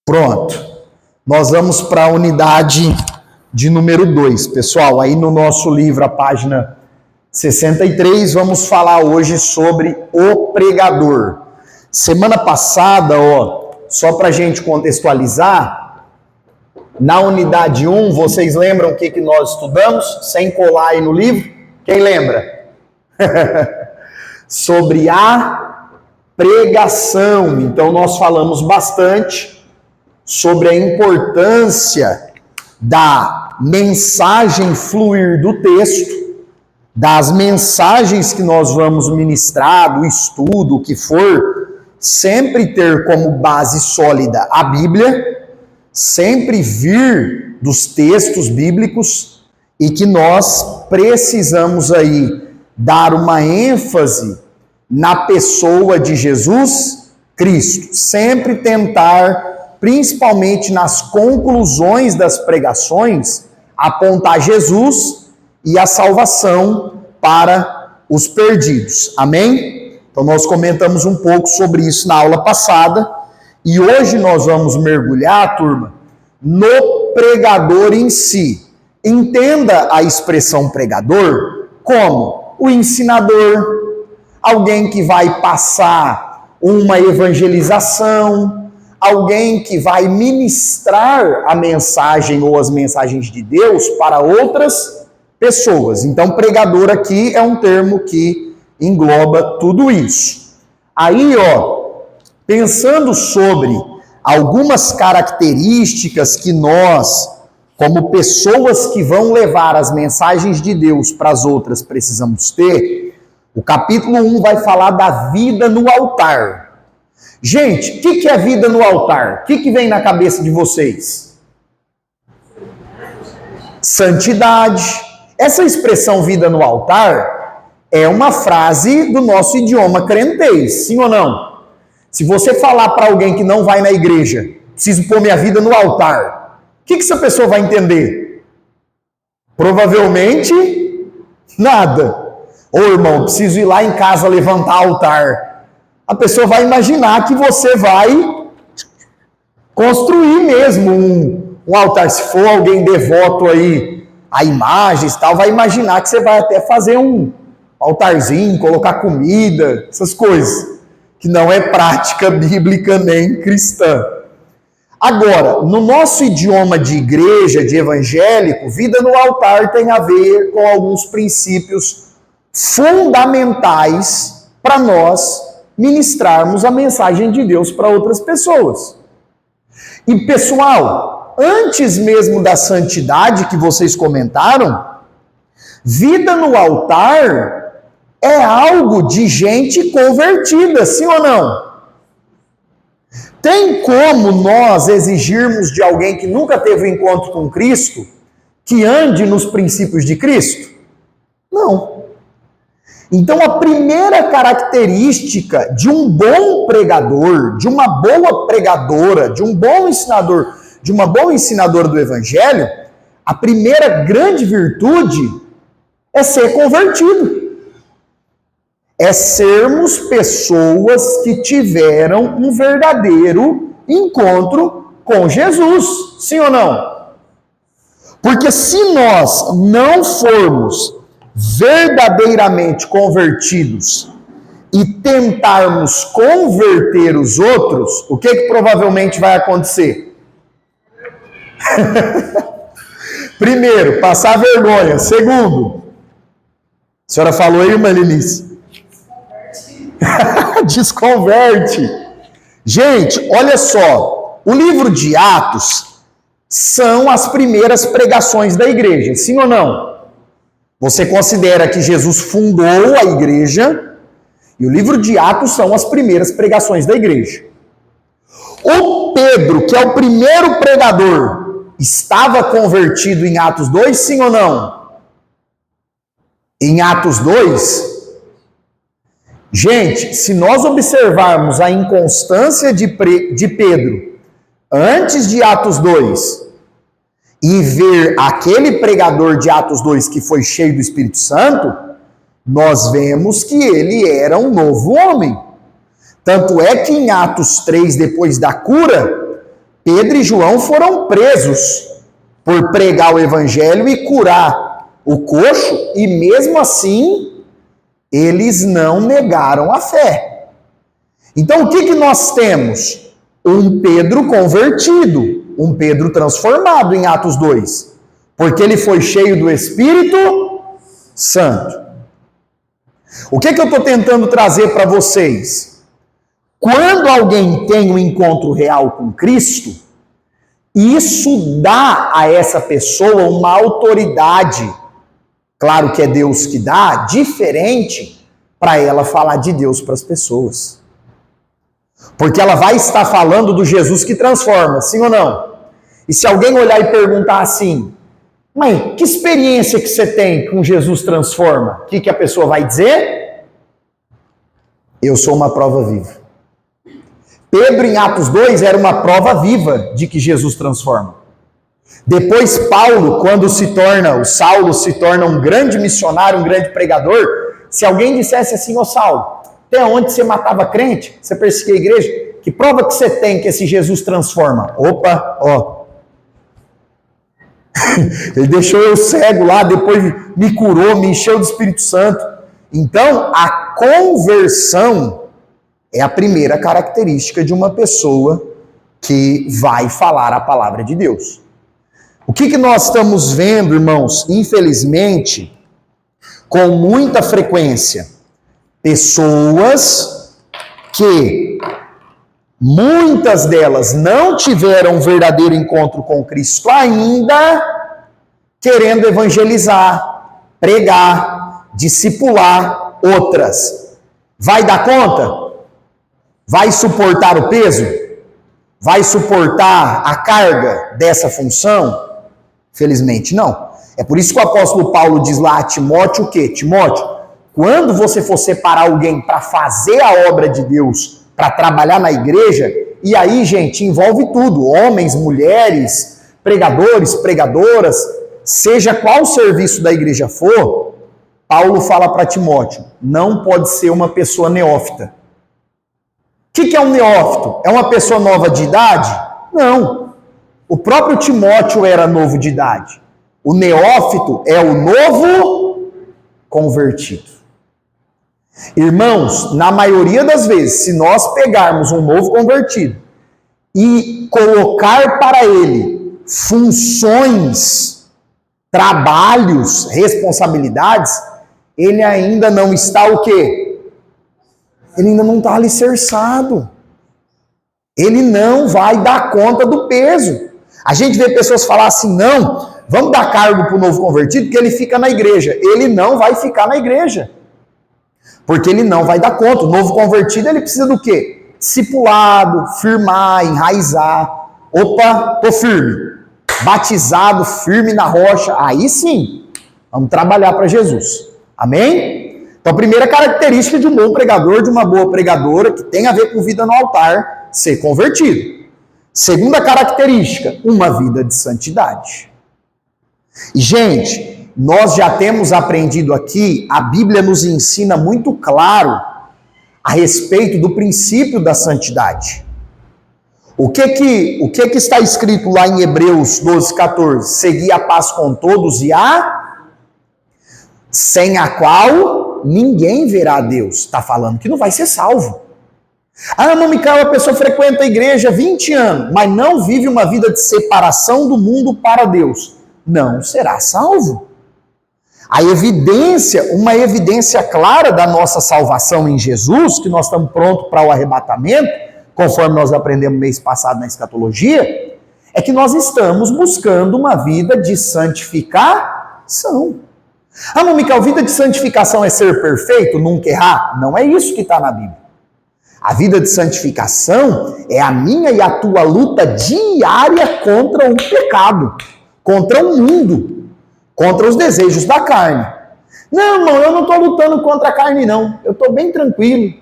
Pronto. Nós vamos para a unidade de número 2. Pessoal, aí no nosso livro, a página 63, vamos falar hoje sobre o pregador. Semana passada, só para a gente contextualizar, na unidade 1, vocês lembram o que nós estudamos? Sem colar aí no livro? Quem lembra? Sobre a pregação. Então, nós falamos bastante sobre a importância da mensagem fluir do texto, das mensagens que nós vamos ministrar, do estudo, o que for, sempre ter como base sólida a Bíblia, sempre vir dos textos bíblicos, e que nós precisamos aí dar uma ênfase na pessoa de Jesus Cristo, sempre tentar, principalmente nas conclusões das pregações, apontar Jesus e a salvação para os perdidos. Amém? Então nós comentamos um pouco sobre isso na aula passada, e hoje nós vamos mergulhar, turma, no pregador em si. Entenda a expressão pregador como o ensinador, alguém que vai passar uma evangelização, alguém que vai ministrar a mensagem ou as mensagens de Deus para outras pessoas. Então, pregador aqui é um termo que engloba tudo isso. Aí, pensando sobre algumas características que nós, como pessoas que vão levar as mensagens de Deus para as outras, precisamos ter, o capítulo 1 vai falar da vida no altar. Gente, o que é vida no altar? O que vem na cabeça de vocês? Santidade. Essa expressão vida no altar é uma frase do nosso idioma crentez, sim ou não? Se você falar para alguém que não vai na igreja, preciso pôr minha vida no altar, o que essa pessoa vai entender? Provavelmente nada. Ô irmão, preciso ir lá em casa levantar altar. A pessoa vai imaginar que você vai construir mesmo um altar. Se for alguém devoto aí a imagens e tal, vai imaginar que você vai até fazer um altarzinho, colocar comida, essas coisas, que não é prática bíblica nem cristã. Agora, no nosso idioma de igreja, de evangélico, vida no altar tem a ver com alguns princípios fundamentais para nós ministrarmos a mensagem de Deus para outras pessoas. E pessoal, antes mesmo da santidade que vocês comentaram, vida no altar é algo de gente convertida, sim ou não? Tem como nós exigirmos de alguém que nunca teve um encontro com Cristo que ande nos princípios de Cristo? Não. Então, a primeira característica de um bom pregador, de uma boa pregadora, de um bom ensinador, de uma boa ensinadora do Evangelho, a primeira grande virtude é ser convertido. É sermos pessoas que tiveram um verdadeiro encontro com Jesus, sim ou não? Porque se nós não formos verdadeiramente convertidos e tentarmos converter os outros, o que provavelmente vai acontecer? Primeiro, passar vergonha. Segundo, a senhora falou aí, irmã Lenice? Desconverte. Gente, olha só, o livro de Atos são as primeiras pregações da igreja, sim ou não? Você considera que Jesus fundou a igreja, e o livro de Atos são as primeiras pregações da igreja. O Pedro, que é o primeiro pregador, estava convertido em Atos 2, sim ou não? Em Atos 2, gente, se nós observarmos a inconstância de Pedro antes de Atos 2 e ver aquele pregador de Atos 2 que foi cheio do Espírito Santo, nós vemos que ele era um novo homem. Tanto é que em Atos 3, depois da cura, Pedro e João foram presos por pregar o evangelho e curar o coxo, e mesmo assim, eles não negaram a fé. Então, o que nós temos? Um Pedro convertido, um Pedro transformado em Atos 2, porque ele foi cheio do Espírito Santo. O que eu estou tentando trazer para vocês? Quando alguém tem um encontro real com Cristo, isso dá a essa pessoa uma autoridade, claro que é Deus que dá, diferente para ela falar de Deus para as pessoas. Porque ela vai estar falando do Jesus que transforma, sim ou não? E se alguém olhar e perguntar assim, mãe, que experiência que você tem com Jesus transforma? O que a pessoa vai dizer? Eu sou uma prova viva. Pedro, em Atos 2, era uma prova viva de que Jesus transforma. Depois, Paulo, quando Saulo se torna um grande missionário, um grande pregador, se alguém dissesse assim, ô Saulo, até onde você matava crente? Você perseguia a igreja? Que prova que você tem que esse Jesus transforma? Opa, ó. Ele deixou eu cego lá, depois me curou, me encheu do Espírito Santo. Então, a conversão é a primeira característica de uma pessoa que vai falar a palavra de Deus. O que nós estamos vendo, irmãos, infelizmente, com muita frequência? Pessoas que, muitas delas, não tiveram um verdadeiro encontro com Cristo ainda, querendo evangelizar, pregar, discipular outras. Vai dar conta? Vai suportar o peso? Vai suportar a carga dessa função? Felizmente não. É por isso que o apóstolo Paulo diz lá a Timóteo o quê? Timóteo, quando você for separar alguém para fazer a obra de Deus, para trabalhar na igreja, e aí, gente, envolve tudo, homens, mulheres, pregadores, pregadoras, seja qual o serviço da igreja for, Paulo fala para Timóteo, não pode ser uma pessoa neófita. O que é um neófito? É uma pessoa nova de idade? Não. O próprio Timóteo era novo de idade. O neófito é o novo convertido. Irmãos, na maioria das vezes, se nós pegarmos um novo convertido e colocar para ele funções, trabalhos, responsabilidades, ele ainda não está o quê? Ele ainda não está alicerçado. Ele não vai dar conta do peso. A gente vê pessoas falar assim, não, vamos dar cargo para o novo convertido, porque ele fica na igreja. Ele não vai ficar na igreja. Porque ele não vai dar conta. O novo convertido, ele precisa do quê? Discipulado, firmar, enraizar. Opa, tô firme. Batizado, firme na rocha. Aí sim, vamos trabalhar para Jesus. Amém? Então, a primeira característica de um bom pregador, de uma boa pregadora, que tem a ver com vida no altar, ser convertido. Segunda característica, uma vida de santidade. E, gente, nós já temos aprendido aqui, a Bíblia nos ensina muito claro a respeito do princípio da santidade. O que está escrito lá em Hebreus 12:14? Seguir a paz com todos e sem a qual ninguém verá a Deus. Está falando que não vai ser salvo. Ah, não, Micael, a pessoa frequenta a igreja há 20 anos, mas não vive uma vida de separação do mundo para Deus. Não será salvo. A evidência, uma evidência clara da nossa salvação em Jesus, que nós estamos prontos para o arrebatamento, conforme nós aprendemos mês passado na escatologia, é que nós estamos buscando uma vida de santificação. Ah, não, Micael, vida de santificação é ser perfeito, nunca errar? Não é isso que está na Bíblia. A vida de santificação é a minha e a tua luta diária contra o pecado, contra o mundo, contra os desejos da carne. Não, irmão, eu não estou lutando contra a carne, não. Eu estou bem tranquilo.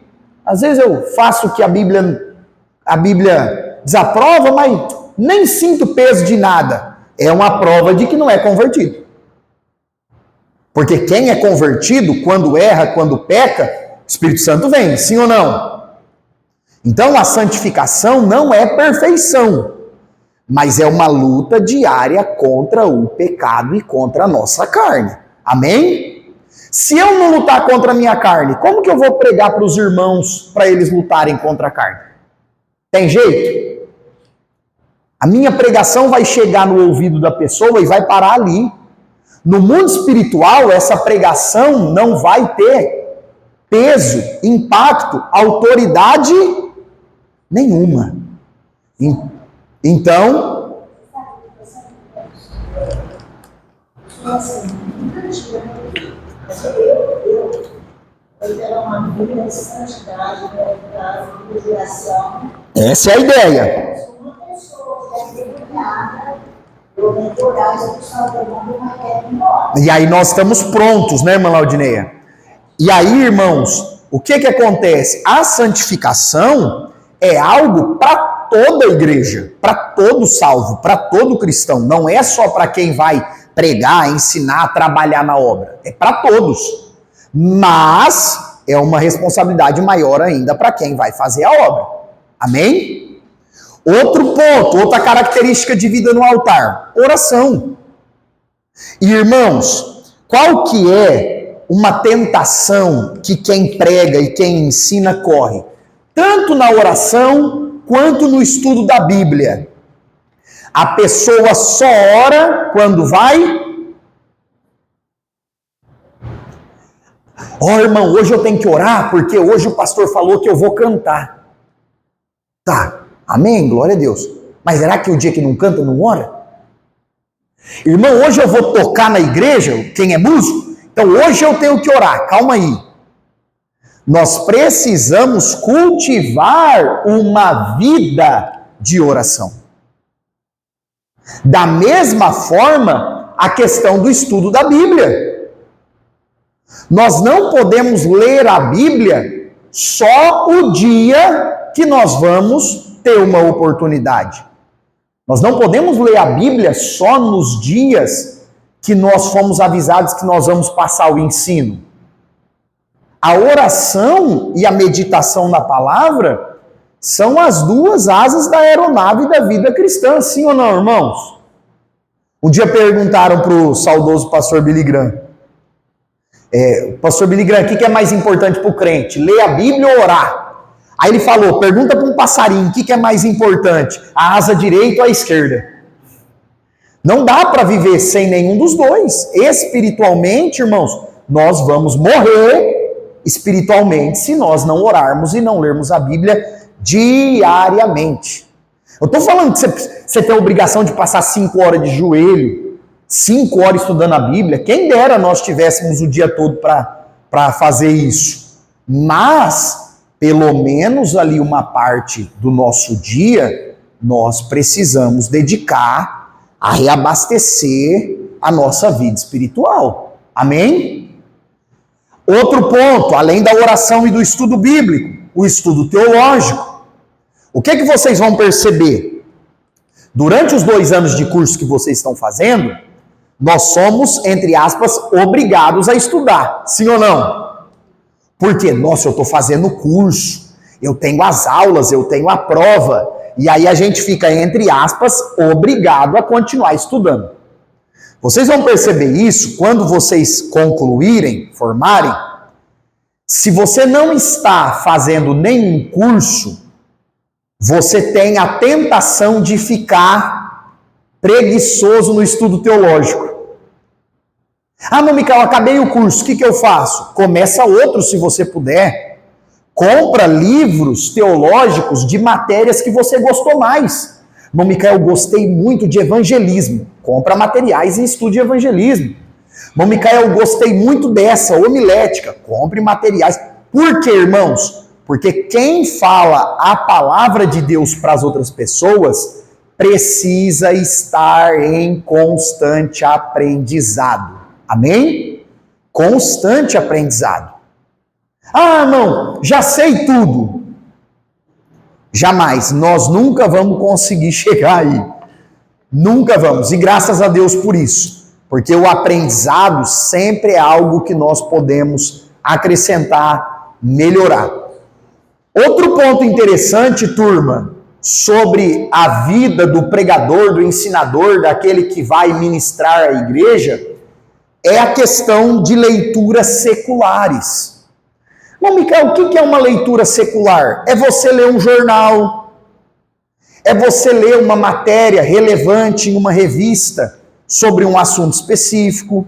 Às vezes eu faço o que a Bíblia desaprova, mas nem sinto peso de nada. É uma prova de que não é convertido. Porque quem é convertido, quando erra, quando peca, o Espírito Santo vem, sim ou não? Então a santificação não é perfeição. mas é uma luta diária contra o pecado e contra a nossa carne. Amém? Se eu não lutar contra a minha carne, como que eu vou pregar para os irmãos para eles lutarem contra a carne? Tem jeito? A minha pregação vai chegar no ouvido da pessoa e vai parar ali. No mundo espiritual, essa pregação não vai ter peso, impacto, autoridade nenhuma. Então, essa é a ideia. E aí nós estamos prontos, né, irmã Laudineia? E aí, irmãos, o que acontece? A santificação é algo para toda a igreja, para todo salvo, para todo cristão. Não é só para quem vai pregar, ensinar, trabalhar na obra. É para todos. Mas é uma responsabilidade maior ainda para quem vai fazer a obra. Amém? Outro ponto, outra característica de vida no altar, oração. E, irmãos, qual que é uma tentação que quem prega e quem ensina corre? Tanto na oração quanto no estudo da Bíblia. A pessoa só ora quando vai. Irmão, hoje eu tenho que orar porque hoje o pastor falou que eu vou cantar. Tá. Amém? Glória a Deus. Mas será que o dia que não canta, não ora? Irmão, hoje eu vou tocar na igreja, quem é músico? Então hoje eu tenho que orar. Calma aí. Nós precisamos cultivar uma vida de oração. Da mesma forma, a questão do estudo da Bíblia. Nós não podemos ler a Bíblia só o dia que nós vamos ter uma oportunidade. Nós não podemos ler a Bíblia só nos dias que nós fomos avisados que nós vamos passar o ensino. A oração e a meditação na palavra são as duas asas da aeronave da vida cristã, sim ou não, irmãos? Um dia perguntaram para o saudoso pastor Billy Graham, pastor Billy Graham, o que é mais importante para o crente? Ler a Bíblia ou orar? Aí ele falou, pergunta para um passarinho, o que é mais importante? A asa direita ou a esquerda? Não dá para viver sem nenhum dos dois. Espiritualmente, irmãos, nós vamos morrer espiritualmente se nós não orarmos e não lermos a Bíblia diariamente. Eu estou falando que você tem a obrigação de passar 5 horas de joelho, 5 horas estudando a Bíblia. Quem dera nós tivéssemos o dia todo para fazer isso. Mas pelo menos ali uma parte do nosso dia, nós precisamos dedicar a reabastecer a nossa vida espiritual. Amém? Outro ponto, além da oração e do estudo bíblico, o estudo teológico. O que vocês vão perceber? Durante os 2 anos de curso que vocês estão fazendo, nós somos, entre aspas, obrigados a estudar. Sim ou não? Porque, nossa, eu estou fazendo curso, eu tenho as aulas, eu tenho a prova, e aí a gente fica, entre aspas, obrigado a continuar estudando. Vocês vão perceber isso quando vocês concluírem, formarem. Se você não está fazendo nenhum curso, você tem a tentação de ficar preguiçoso no estudo teológico. Não, Micael, acabei o curso, o que eu faço? Começa outro se você puder. Compra livros teológicos de matérias que você gostou mais. Não, Micael, gostei muito de evangelismo. Compra materiais e estude evangelismo. Não, Micael, gostei muito dessa, homilética. Compre materiais. Por quê, irmãos? Porque quem fala a palavra de Deus para as outras pessoas precisa estar em constante aprendizado. Amém? Constante aprendizado. Irmão, já sei tudo. Jamais, nós nunca vamos conseguir chegar aí. Nunca vamos, e graças a Deus por isso. Porque o aprendizado sempre é algo que nós podemos acrescentar, melhorar. Outro ponto interessante, turma, sobre a vida do pregador, do ensinador, daquele que vai ministrar a igreja, é a questão de leituras seculares. Bom, Micael, o que é uma leitura secular? É você ler um jornal, é você ler uma matéria relevante em uma revista sobre um assunto específico.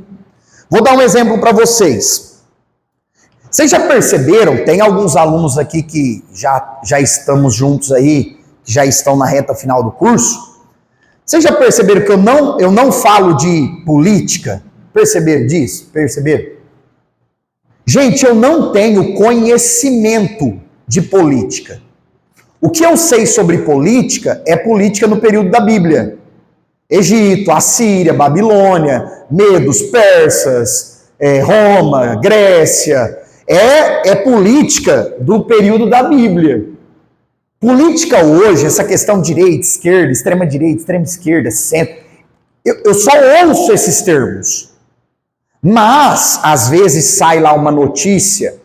Vou dar um exemplo para vocês. Vocês já perceberam, tem alguns alunos aqui que já estamos juntos aí, que já estão na reta final do curso. Vocês já perceberam que eu não falo de política? Perceberam disso? Perceberam? Gente, eu não tenho conhecimento de política. O que eu sei sobre política é política no período da Bíblia. Egito, Assíria, Babilônia, Medos, Persas, Roma, Grécia. É política do período da Bíblia. Política hoje, essa questão direita, esquerda, extrema esquerda, centro, eu só ouço esses termos. Mas, às vezes, sai lá uma notícia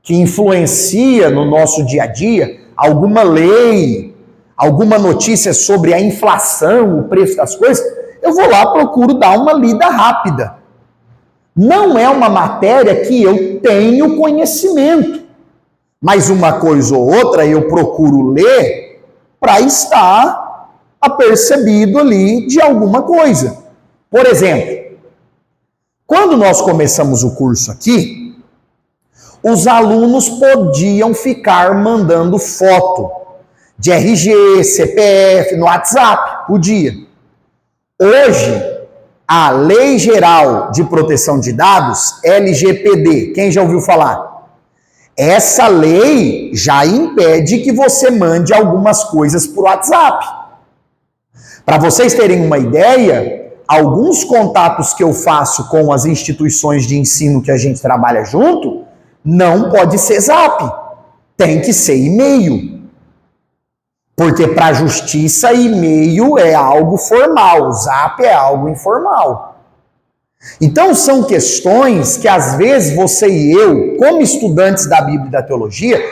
que influencia no nosso dia a dia, alguma lei, alguma notícia sobre a inflação, o preço das coisas, eu vou lá, procuro dar uma lida rápida. Não é uma matéria que eu tenho conhecimento. Mas uma coisa ou outra eu procuro ler para estar apercebido ali de alguma coisa. Por exemplo, quando nós começamos o curso aqui, os alunos podiam ficar mandando foto de RG, CPF no WhatsApp, podia. Hoje, a Lei Geral de Proteção de Dados, LGPD, quem já ouviu falar? Essa lei já impede que você mande algumas coisas por WhatsApp. Para vocês terem uma ideia, alguns contatos que eu faço com as instituições de ensino que a gente trabalha junto, não pode ser Zap, tem que ser e-mail. Porque para a justiça, e-mail é algo formal, Zap é algo informal. Então são questões que às vezes você e eu, como estudantes da Bíblia e da teologia,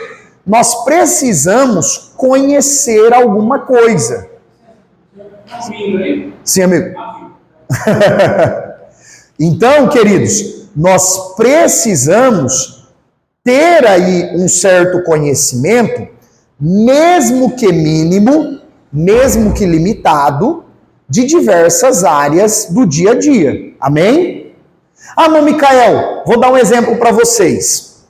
nós precisamos conhecer alguma coisa. Sim, amigo. Então, queridos, nós precisamos ter aí um certo conhecimento, mesmo que mínimo, mesmo que limitado, de diversas áreas do dia a dia. Amém? Ah, não, Micael, vou dar um exemplo para vocês.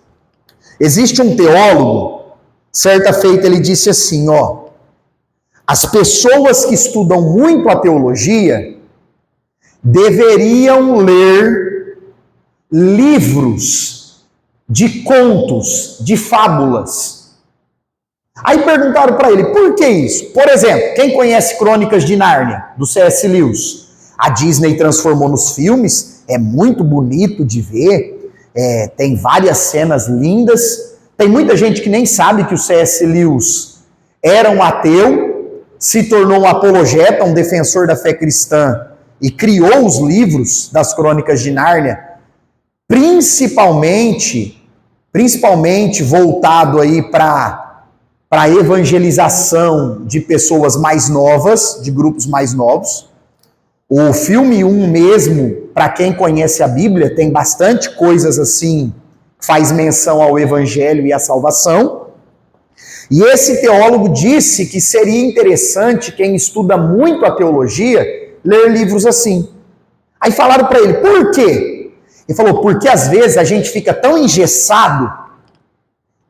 Existe um teólogo, certa feita ele disse assim, as pessoas que estudam muito a teologia deveriam ler livros de contos, de fábulas. Aí perguntaram para ele, por que isso? Por exemplo, quem conhece Crônicas de Nárnia, do C.S. Lewis? A Disney transformou nos filmes, é muito bonito de ver, tem várias cenas lindas. Tem muita gente que nem sabe que o C.S. Lewis era um ateu, se tornou um apologeta, um defensor da fé cristã e criou os livros das Crônicas de Nárnia, principalmente voltado aí para a evangelização de pessoas mais novas, de grupos mais novos. O filme 1 mesmo, para quem conhece a Bíblia, tem bastante coisas assim, faz menção ao evangelho e à salvação. E esse teólogo disse que seria interessante quem estuda muito a teologia ler livros assim. Aí falaram para ele, por quê? Ele falou, porque às vezes a gente fica tão engessado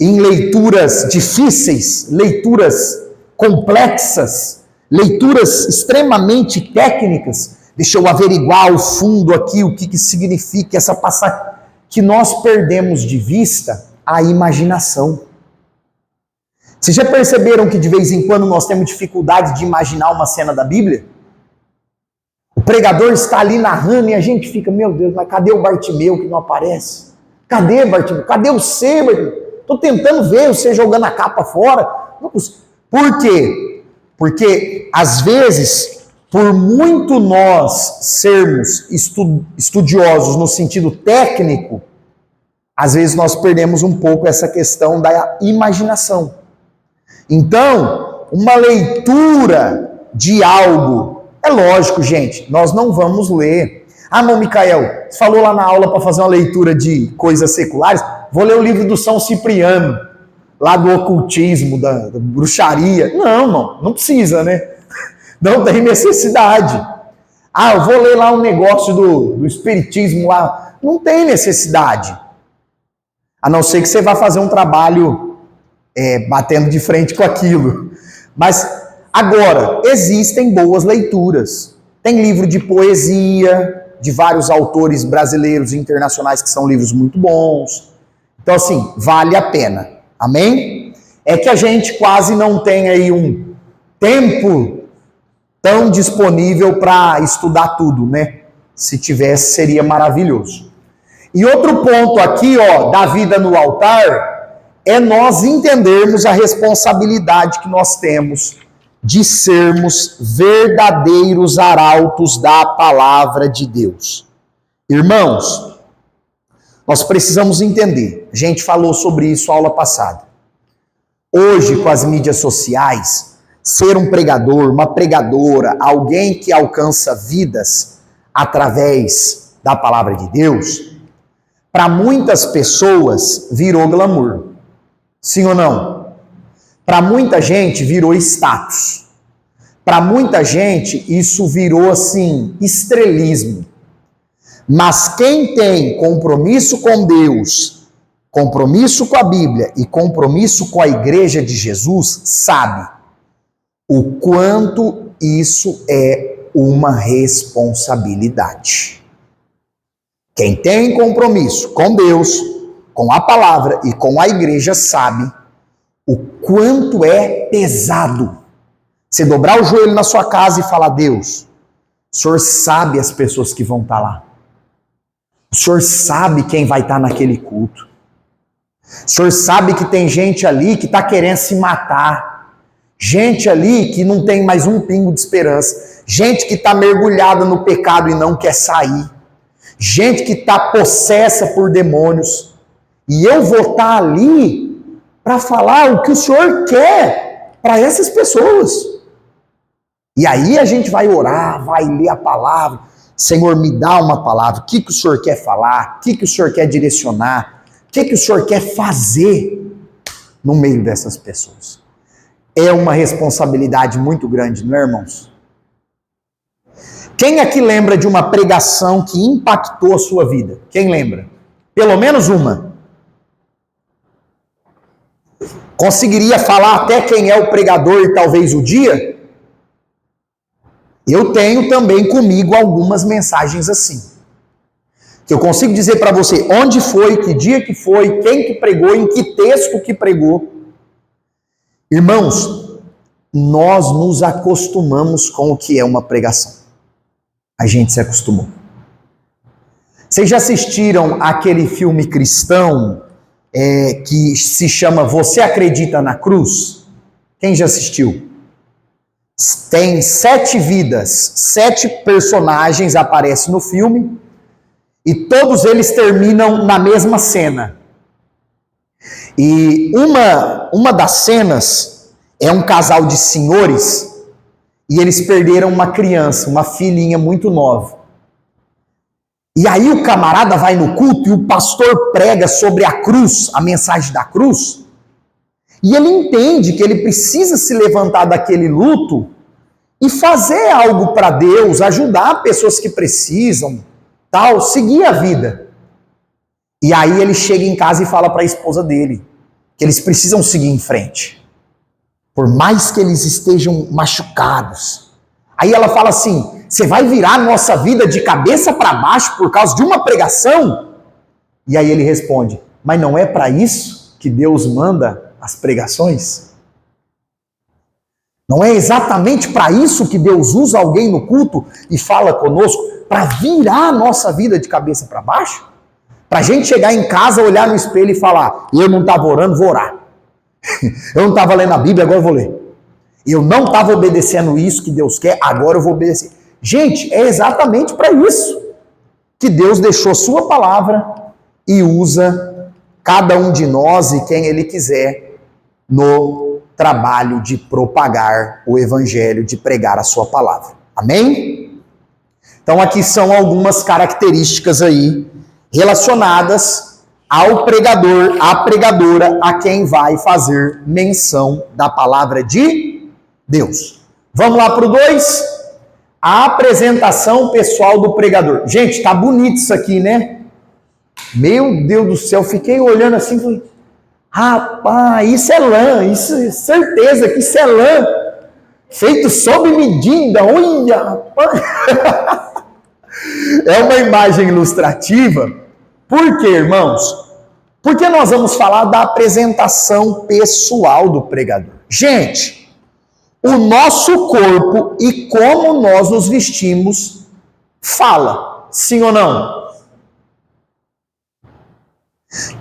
em leituras difíceis, leituras complexas, leituras extremamente técnicas. Deixa eu averiguar ao fundo aqui o que significa essa passagem, que nós perdemos de vista a imaginação. Vocês já perceberam que de vez em quando nós temos dificuldade de imaginar uma cena da Bíblia? O pregador está ali narrando e a gente fica, meu Deus, mas cadê o Bartimeu que não aparece? Cadê Bartimeu? Cadê o C, Bartimeu? Estou tentando ver você jogando a capa fora. Por quê? Porque, às vezes, por muito nós sermos estudiosos no sentido técnico, às vezes nós perdemos um pouco essa questão da imaginação. Então, uma leitura de algo. É lógico, gente, nós não vamos ler. Ah, não, Micael, você falou lá na aula para fazer uma leitura de coisas seculares, vou ler o livro do São Cipriano, lá do ocultismo, da bruxaria. Não precisa, né? Não tem necessidade. Ah, eu vou ler lá um negócio do espiritismo lá. Não tem necessidade. A não ser que você vá fazer um trabalho batendo de frente com aquilo. Mas, agora, existem boas leituras. Tem livro de poesia, de vários autores brasileiros e internacionais que são livros muito bons. Então, assim, vale a pena. Amém? É que a gente quase não tem aí um tempo tão disponível para estudar tudo, né? Se tivesse, seria maravilhoso. E outro ponto aqui, ó, da vida no altar, é nós entendermos a responsabilidade que nós temos de sermos verdadeiros arautos da palavra de Deus. Irmãos, nós precisamos entender. A gente falou sobre isso na aula passada. Hoje, com as mídias sociais, ser um pregador, uma pregadora, alguém que alcança vidas através da palavra de Deus, para muitas pessoas virou glamour. Sim ou não? Para muita gente virou status. Para muita gente isso virou assim, estrelismo. Mas quem tem compromisso com Deus, compromisso com a Bíblia e compromisso com a igreja de Jesus, sabe o quanto isso é uma responsabilidade. Quem tem compromisso com Deus, com a palavra e com a igreja sabe o quanto é pesado. Você dobrar o joelho na sua casa e falar: Deus, o Senhor sabe as pessoas que vão estar lá. O Senhor sabe quem vai estar naquele culto. O Senhor sabe que tem gente ali que está querendo se matar. Gente ali que não tem mais um pingo de esperança. Gente que está mergulhada no pecado e não quer sair. Gente que está possessa por demônios. E eu vou estar ali para falar o que o Senhor quer para essas pessoas. E aí a gente vai orar, vai ler a palavra. Senhor, me dá uma palavra. O que o Senhor quer falar? O que o Senhor quer direcionar? O que o Senhor quer fazer no meio dessas pessoas? É uma responsabilidade muito grande, não é, irmãos? Quem aqui lembra de uma pregação que impactou a sua vida? Quem lembra? Pelo menos uma. Conseguiria falar até quem é o pregador e talvez o dia? Eu tenho também comigo algumas mensagens assim. Que eu consigo dizer para você onde foi, que dia que foi, quem que pregou, em que texto que pregou. Irmãos, nós nos acostumamos com o que é uma pregação. A gente se acostumou. Vocês já assistiram aquele filme cristão que se chama Você Acredita na Cruz? Quem já assistiu? Tem 7 vidas, 7 personagens aparecem no filme e todos eles terminam na mesma cena. E uma das cenas é um casal de senhores e eles perderam uma criança, uma filhinha muito nova. E aí o camarada vai no culto e o pastor prega sobre a cruz, a mensagem da cruz, e ele entende que ele precisa se levantar daquele luto e fazer algo para Deus, ajudar pessoas que precisam, tal, seguir a vida. E aí ele chega em casa e fala para a esposa dele que eles precisam seguir em frente, por mais que eles estejam machucados. Aí ela fala assim: você vai virar a nossa vida de cabeça para baixo por causa de uma pregação? E aí ele responde: mas não é para isso que Deus manda as pregações? Não é exatamente para isso que Deus usa alguém no culto e fala conosco? Para virar a nossa vida de cabeça para baixo? Para a gente chegar em casa, olhar no espelho e falar: eu não estava orando, vou orar. Eu não estava lendo a Bíblia, agora eu vou ler. Eu não estava obedecendo isso que Deus quer, agora eu vou obedecer. Gente, é exatamente para isso que Deus deixou sua palavra e usa cada um de nós e quem Ele quiser no trabalho de propagar o evangelho, de pregar a sua palavra. Amém? Então aqui são algumas características aí relacionadas ao pregador, à pregadora, a quem vai fazer menção da palavra de Deus. Vamos lá para o 2? A apresentação pessoal do pregador. Gente, tá bonito isso aqui, né? Meu Deus do céu, fiquei olhando assim e falei, rapaz, isso é lã, isso é certeza que isso é lã, feito sob medida, olha, rapaz. É uma imagem ilustrativa. Por quê, irmãos? Porque nós vamos falar da apresentação pessoal do pregador. Gente, o nosso corpo e como nós nos vestimos fala, sim ou não?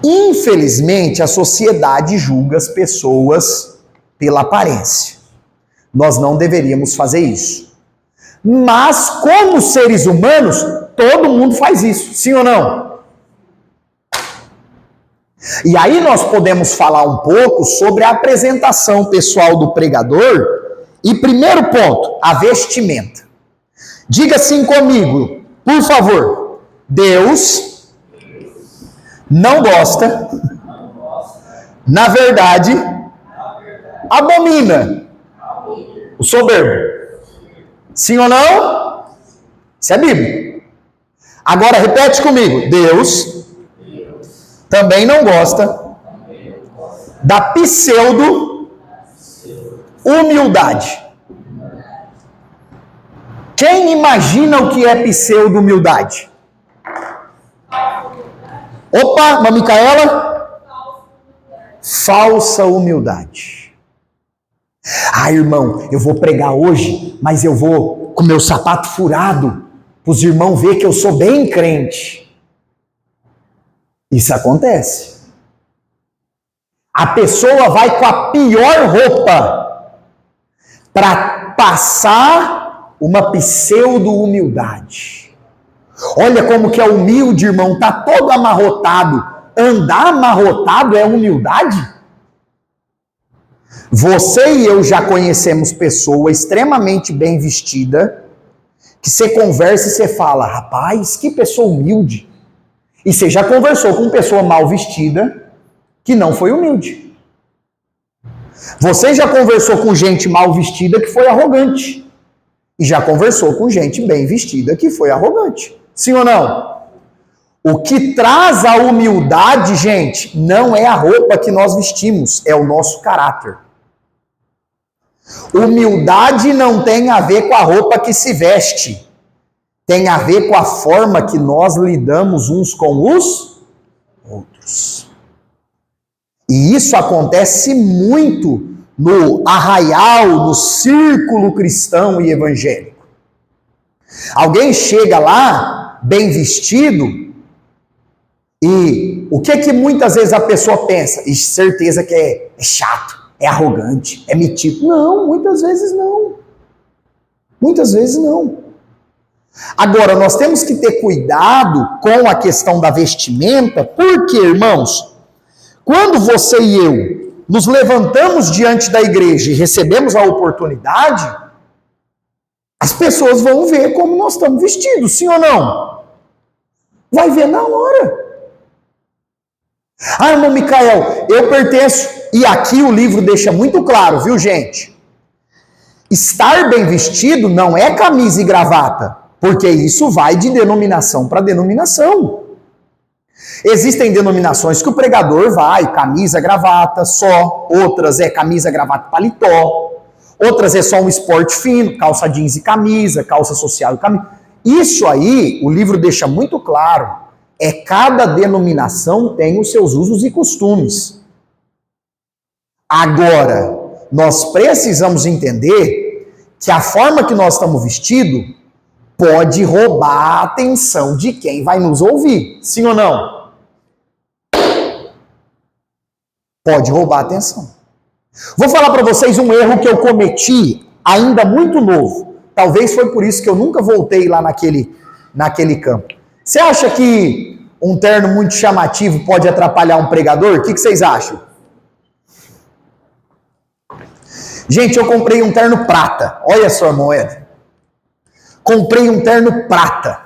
Infelizmente, a sociedade julga as pessoas pela aparência. Nós não deveríamos fazer isso. Mas, como seres humanos, todo mundo faz isso, sim ou não? E aí nós podemos falar um pouco sobre a apresentação pessoal do pregador. E primeiro ponto, a vestimenta. Diga assim comigo, por favor. Deus não gosta, na verdade, abomina o soberbo. Sim ou não? Isso é Bíblia. Agora repete comigo. Deus também não gosta da pseudo-humildade. Quem imagina o que é pseudo-humildade? Opa, Micaela? Falsa humildade. Ah, irmão, eu vou pregar hoje, mas eu vou com meu sapato furado, para os irmãos verem que eu sou bem crente. Isso acontece. A pessoa vai com a pior roupa para passar uma pseudo-humildade. Olha como que é humilde, irmão, tá todo amarrotado. Andar amarrotado é humildade? Você e eu já conhecemos pessoa extremamente bem vestida, que você conversa e você fala, rapaz, que pessoa humilde. E você já conversou com pessoa mal vestida, que não foi humilde. Você já conversou com gente mal vestida que foi arrogante. E já conversou com gente bem vestida que foi arrogante. Sim ou não? O que traz a humildade, gente, não é a roupa que nós vestimos, é o nosso caráter. Humildade não tem a ver com a roupa que se veste. Tem a ver com a forma que nós lidamos uns com os outros. E isso acontece muito no arraial, no círculo cristão e evangélico. Alguém chega lá, bem vestido, e o que muitas vezes a pessoa pensa? E certeza que é chato, é arrogante, é metido. Não, muitas vezes não. Muitas vezes não. Agora, nós temos que ter cuidado com a questão da vestimenta, porque, irmãos, quando você e eu nos levantamos diante da igreja e recebemos a oportunidade, as pessoas vão ver como nós estamos vestidos, sim ou não? Vai ver na hora. Ah, irmão Micael, eu pertenço, e aqui o livro deixa muito claro, viu, gente? Estar bem vestido não é camisa e gravata, porque isso vai de denominação para denominação. Existem denominações que o pregador vai, camisa, gravata só, outras é camisa, gravata, paletó, outras é só um esporte fino, calça jeans e camisa, calça social e camisa. Isso aí, o livro deixa muito claro, cada denominação tem os seus usos e costumes. Agora, nós precisamos entender que a forma que nós estamos vestidos pode roubar a atenção de quem vai nos ouvir, sim ou não? Pode roubar a atenção. Vou falar para vocês um erro que eu cometi ainda muito novo. Talvez foi por isso que eu nunca voltei lá naquele campo. Você acha que um terno muito chamativo pode atrapalhar um pregador? O que vocês acham? Gente, eu comprei um terno prata. Olha só, irmão Ed. Comprei um terno prata.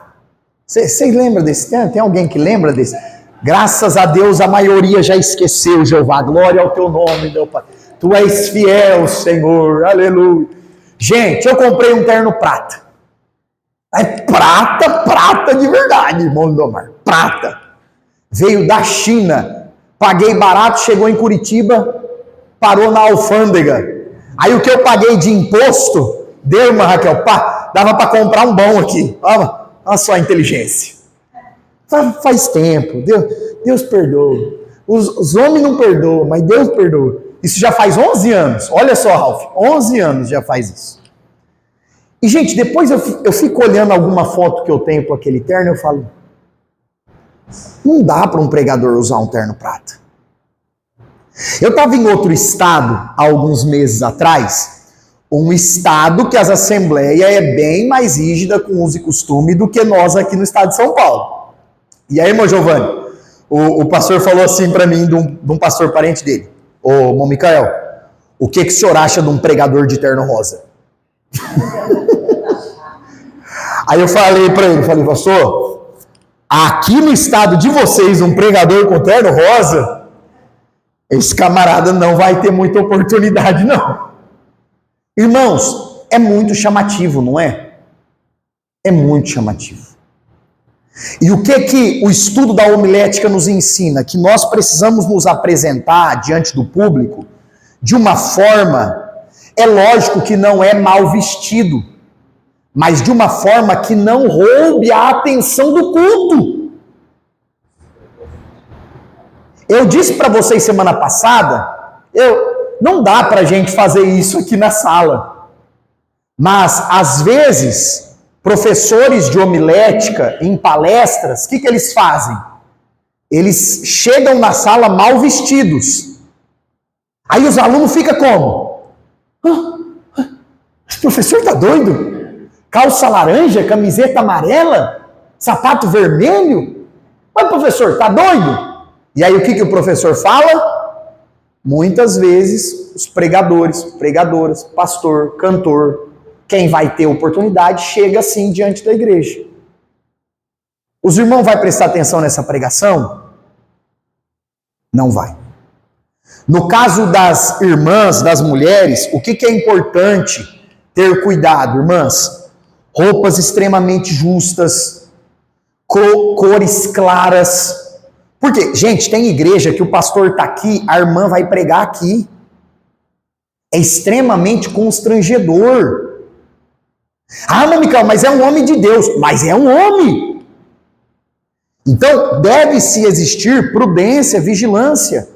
Vocês lembram desse terno? Tem alguém que lembra desse? Graças a Deus a maioria já esqueceu, Jeová. Glória ao teu nome, meu Pai. Tu és fiel, Senhor. Aleluia. Gente, eu comprei um terno prata. É prata de verdade, irmão Lindomar. Prata. Veio da China. Paguei barato, chegou em Curitiba, parou na alfândega. Aí o que eu paguei de imposto, deu, irmã Raquel, dava para comprar um bom aqui. Olha só a inteligência. Faz tempo, Deus perdoa. Os homens não perdoam, mas Deus perdoa. Isso já faz 11 anos. Olha só, Ralf, 11 anos já faz isso. E, gente, depois eu fico olhando alguma foto que eu tenho com aquele terno, eu falo, não dá para um pregador usar um terno prata. Eu estava em outro estado, há alguns meses atrás, um estado que as assembleias é bem mais rígida com uso e costume do que nós aqui no estado de São Paulo. E aí, irmão Giovanni, o pastor falou assim para mim, de um pastor parente dele, ô, irmão Micael, o que o senhor acha de um pregador de terno rosa? Aí eu falei para ele, pastor, aqui no estado de vocês, um pregador com terno rosa, esse camarada não vai ter muita oportunidade, não. Irmãos, é muito chamativo, não é? É muito chamativo. E o que o estudo da homilética nos ensina? Que nós precisamos nos apresentar diante do público de uma forma, é lógico que não é mal vestido, mas de uma forma que não roube a atenção do culto. Eu disse para vocês semana passada, não dá para a gente fazer isso aqui na sala. Mas, às vezes, professores de homilética em palestras, o que eles fazem? Eles chegam na sala mal vestidos. Aí os alunos ficam como? Esse professor tá doido? Calça laranja, camiseta amarela, sapato vermelho? Mas professor, tá doido? E aí o que o professor fala? Muitas vezes os pregadores, pregadoras, pastor, cantor, quem vai ter oportunidade, chega assim diante da igreja. Os irmãos vão prestar atenção nessa pregação? Não vai. No caso das irmãs, das mulheres, o que é importante ter cuidado, irmãs? Roupas extremamente justas, cores claras. Porque, gente, tem igreja que o pastor está aqui, a irmã vai pregar aqui. É extremamente constrangedor. Ah, Micael, mas é um homem de Deus. Mas é um homem. Então, deve-se existir prudência, vigilância.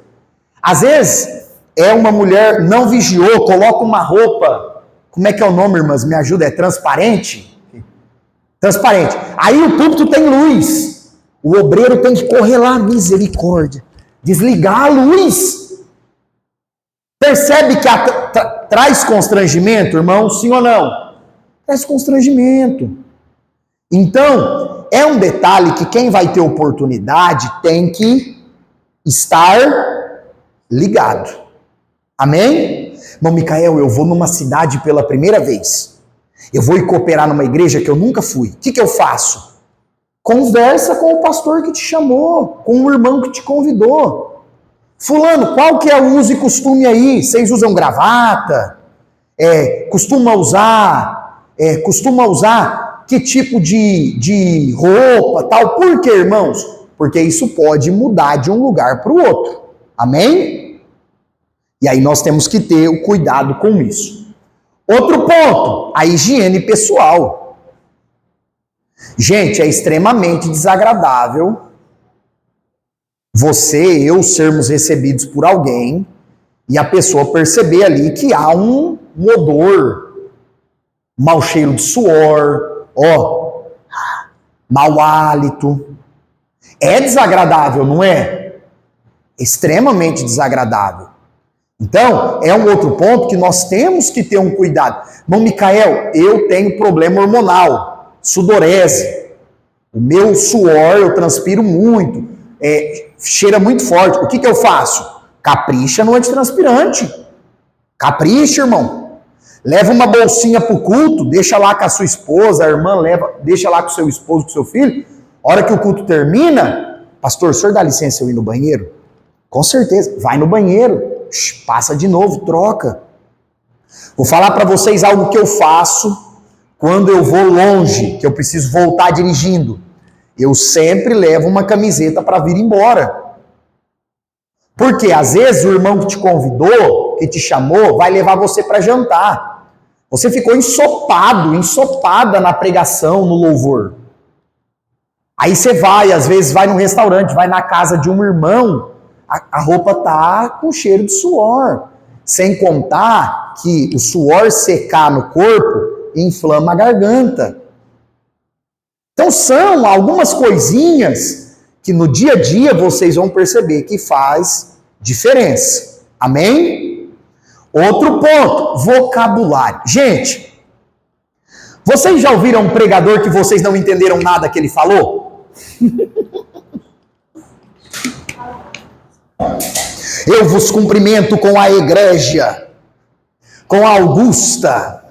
Às vezes, é uma mulher não vigiou, coloca uma roupa, como é que é o nome, irmãs? Me ajuda, é transparente? Transparente. Aí o púlpito tem luz. O obreiro tem que correr lá, misericórdia. Desligar a luz. Percebe que traz constrangimento, irmão? Sim ou não? Traz constrangimento. Então, é um detalhe que quem vai ter oportunidade tem que estar ligado. Amém? Irmão Micael, eu vou numa cidade pela primeira vez. Eu vou ir cooperar numa igreja que eu nunca fui. O que eu faço? Conversa com o pastor que te chamou, com o irmão que te convidou. Fulano, qual que é o uso e costume aí? Vocês usam gravata? Costuma usar que tipo de roupa, tal? Por quê, irmãos? Porque isso pode mudar de um lugar para o outro. Amém? E aí nós temos que ter o cuidado com isso. Outro ponto, a higiene pessoal. Gente, é extremamente desagradável você, eu, sermos recebidos por alguém e a pessoa perceber ali que há um odor, mau cheiro de suor, mau hálito. É desagradável, não é? Extremamente desagradável. Então, é um outro ponto que nós temos que ter um cuidado. Irmão Micael, eu tenho problema hormonal, sudorese. O meu suor, eu transpiro muito, cheira muito forte. O que eu faço? Capricha no antitranspirante. Capricha, irmão. Leva uma bolsinha pro culto, deixa lá com a sua esposa, a irmã deixa lá com o seu esposo, com o seu filho. A hora que o culto termina, pastor, o senhor dá licença eu ir no banheiro? Com certeza, vai no banheiro, passa de novo, troca. Vou falar para vocês algo que eu faço quando eu vou longe, que eu preciso voltar dirigindo. Eu sempre levo uma camiseta para vir embora. Porque às vezes o irmão que te convidou, que te chamou, vai levar você para jantar. Você ficou ensopada na pregação, no louvor. Aí você vai, às vezes vai num restaurante, vai na casa de um irmão, a roupa tá com cheiro de suor. Sem contar que o suor secar no corpo inflama a garganta. Então são algumas coisinhas que no dia a dia vocês vão perceber que faz diferença. Amém? Outro ponto, vocabulário. Gente, vocês já ouviram um pregador que vocês não entenderam nada que ele falou? Eu vos cumprimento com a igreja, com a augusta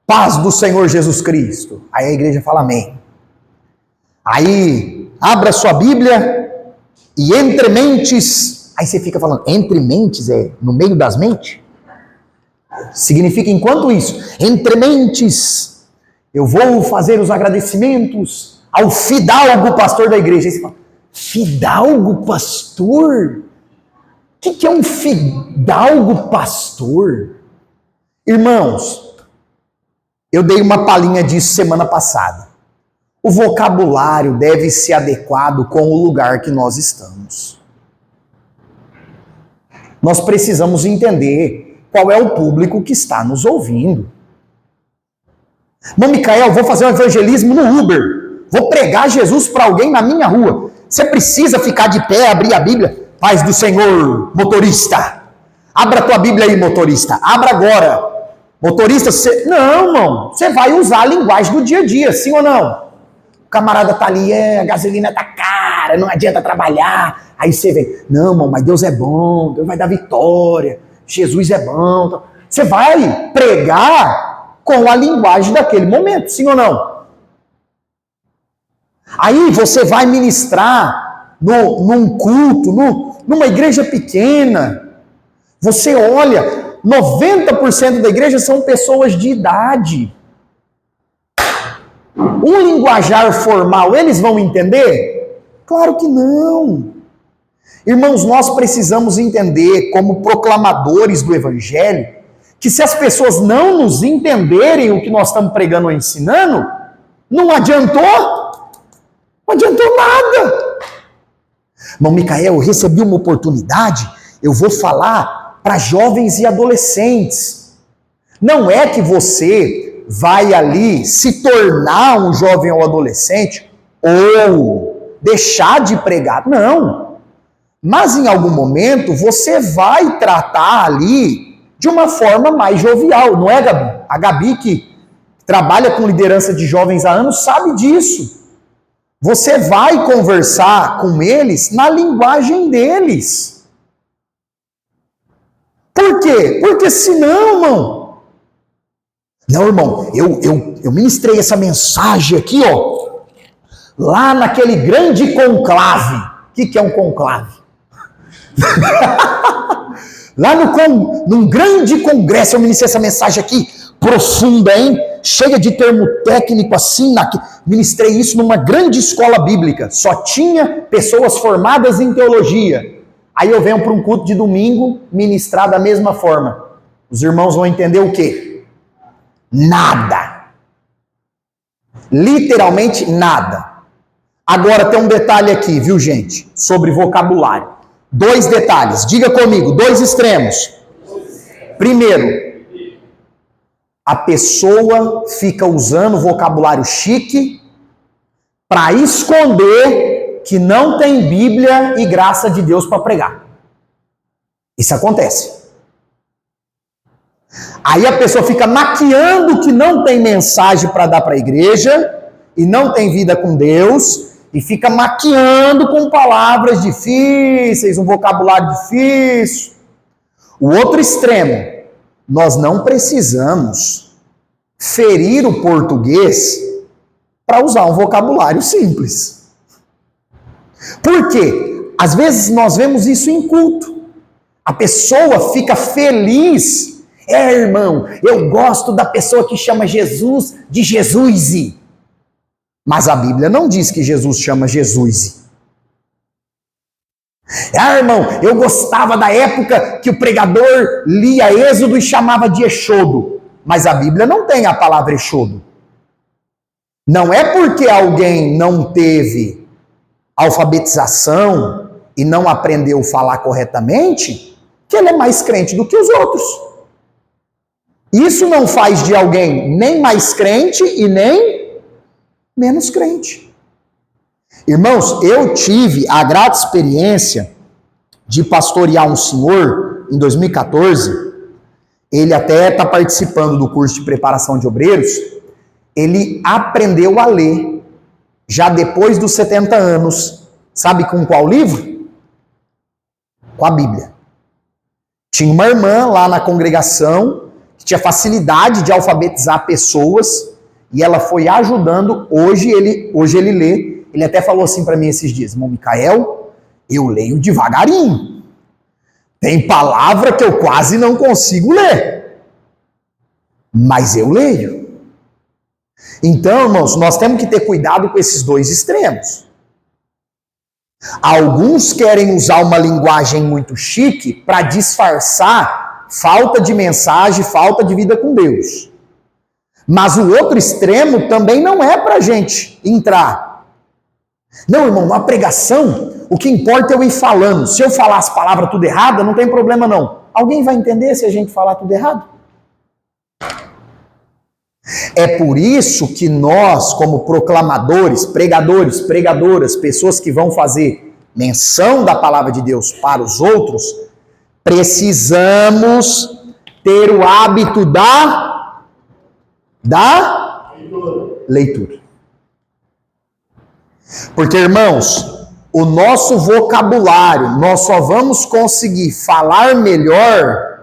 paz do Senhor Jesus Cristo. Aí a igreja fala amém. Aí, abra sua Bíblia e entre mentes, aí você fica falando, entre mentes é no meio das mentes? Significa enquanto isso, entre mentes, eu vou fazer os agradecimentos ao fidalgo pastor da igreja. Aí você fala, fidalgo pastor? O que é um fidalgo pastor? Irmãos, eu dei uma palhinha disso semana passada. O vocabulário deve ser adequado com o lugar que nós estamos. Nós precisamos entender qual é o público que está nos ouvindo. Irmão Micael, vou fazer um evangelismo no Uber. Vou pregar Jesus para alguém na minha rua. Você precisa ficar de pé, abrir a Bíblia. Paz do Senhor, motorista. Abra a tua Bíblia aí, motorista. Abra agora. Motorista, não, irmão. Você vai usar a linguagem do dia a dia, sim ou não? O camarada tá ali, a gasolina tá cara, não adianta trabalhar. Aí você vem, não, irmão, mas Deus é bom, Deus vai dar vitória, Jesus é bom. Você vai pregar com a linguagem daquele momento, sim ou não? Aí você vai ministrar num culto, numa igreja pequena. Você olha, 90% da igreja são pessoas de idade. Um linguajar formal, eles vão entender? Claro que não. Irmãos, nós precisamos entender, como proclamadores do Evangelho, que se as pessoas não nos entenderem o que nós estamos pregando ou ensinando, não adiantou? Não adiantou nada. Irmão Micael, eu recebi uma oportunidade, eu vou falar para jovens e adolescentes. Não é que você vai ali se tornar um jovem ou adolescente ou deixar de pregar. Não. Mas em algum momento você vai tratar ali de uma forma mais jovial. Não é, Gabi? A Gabi, que trabalha com liderança de jovens há anos, sabe disso. Você vai conversar com eles na linguagem deles. Por quê? Porque senão, irmão... Não, irmão, eu ministrei essa mensagem aqui, ó, lá naquele grande conclave. O que é um conclave? Lá num grande congresso eu ministrei essa mensagem aqui, profunda, hein? Cheia de termo técnico assim, ministrei isso numa grande escola bíblica, só tinha pessoas formadas em teologia. Aí eu venho para um culto de domingo ministrar da mesma forma. Os irmãos vão entender o quê? Nada. Literalmente nada. Agora tem um detalhe aqui, viu, gente? Sobre vocabulário. 2 detalhes. Diga comigo, 2 extremos. Primeiro, a pessoa fica usando vocabulário chique para esconder que não tem Bíblia e graça de Deus para pregar. Isso acontece. Aí a pessoa fica maquiando que não tem mensagem para dar para a igreja e não tem vida com Deus e fica maquiando com palavras difíceis, um vocabulário difícil. O outro extremo, nós não precisamos ferir o português para usar um vocabulário simples. Por quê? Às vezes nós vemos isso em culto. A pessoa fica feliz. Irmão, eu gosto da pessoa que chama Jesus de Jesus. Mas a Bíblia não diz que Jesus chama Jesus. Irmão, eu gostava da época que o pregador lia Êxodo e chamava de Exodo. Mas a Bíblia não tem a palavra Exodo. Não é porque alguém não teve alfabetização e não aprendeu a falar corretamente que ele é mais crente do que os outros. Isso não faz de alguém nem mais crente e nem menos crente. Irmãos, eu tive a grata experiência de pastorear um senhor em 2014. Ele até está participando do curso de preparação de obreiros. Ele aprendeu a ler já depois dos 70 anos. Sabe com qual livro? Com a Bíblia. Tinha uma irmã lá na congregação que tinha facilidade de alfabetizar pessoas e ela foi ajudando. Hoje ele lê. Ele até falou assim para mim esses dias: irmão Micael, eu leio devagarinho. Tem palavra que eu quase não consigo ler. Mas eu leio. Então, irmãos, nós temos que ter cuidado com esses dois extremos. Alguns querem usar uma linguagem muito chique para disfarçar falta de mensagem, falta de vida com Deus. Mas o outro extremo também não é para a gente entrar. Não, irmão, na pregação, o que importa é eu ir falando. Se eu falar as palavras tudo errado, não tem problema não. Alguém vai entender se a gente falar tudo errado? É por isso que nós, como proclamadores, pregadores, pregadoras, pessoas que vão fazer menção da palavra de Deus para os outros, precisamos ter o hábito da leitura. Porque, irmãos, o nosso vocabulário, nós só vamos conseguir falar melhor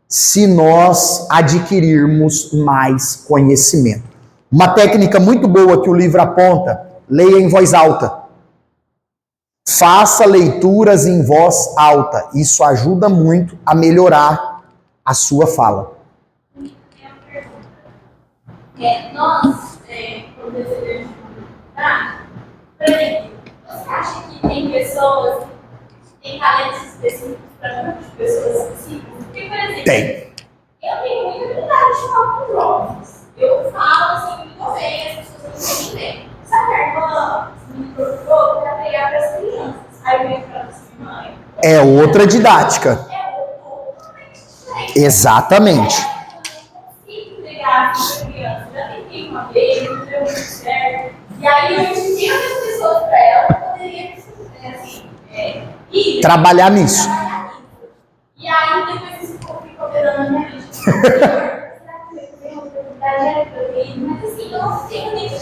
se nós adquirirmos mais conhecimento. Uma técnica muito boa que o livro aponta: leia em voz alta. Faça leituras em voz alta. Isso ajuda muito a melhorar a sua fala. Nós, como decidimos, por exemplo, você acha que tem pessoas que têm talentos específicos para muitas pessoas específicas? Porque, por exemplo, Tem. Eu tenho muita habilidade de falar com jovens. Eu falo assim muito bem, as pessoas não entendem. Só que a irmã me procurou para pregar para as crianças. Aí eu venho falando assim, mãe. É outra didática. É totalmente diferente. Exatamente. Eu não consigo pregar para criança. Já tentei uma vez, não deu muito certo. E aí eu ensino as pessoas para ela, eu poderia assim, trabalhar nisso. E aí depois isso ficou operando na minha mente. Mas assim, eu não tenho nem que.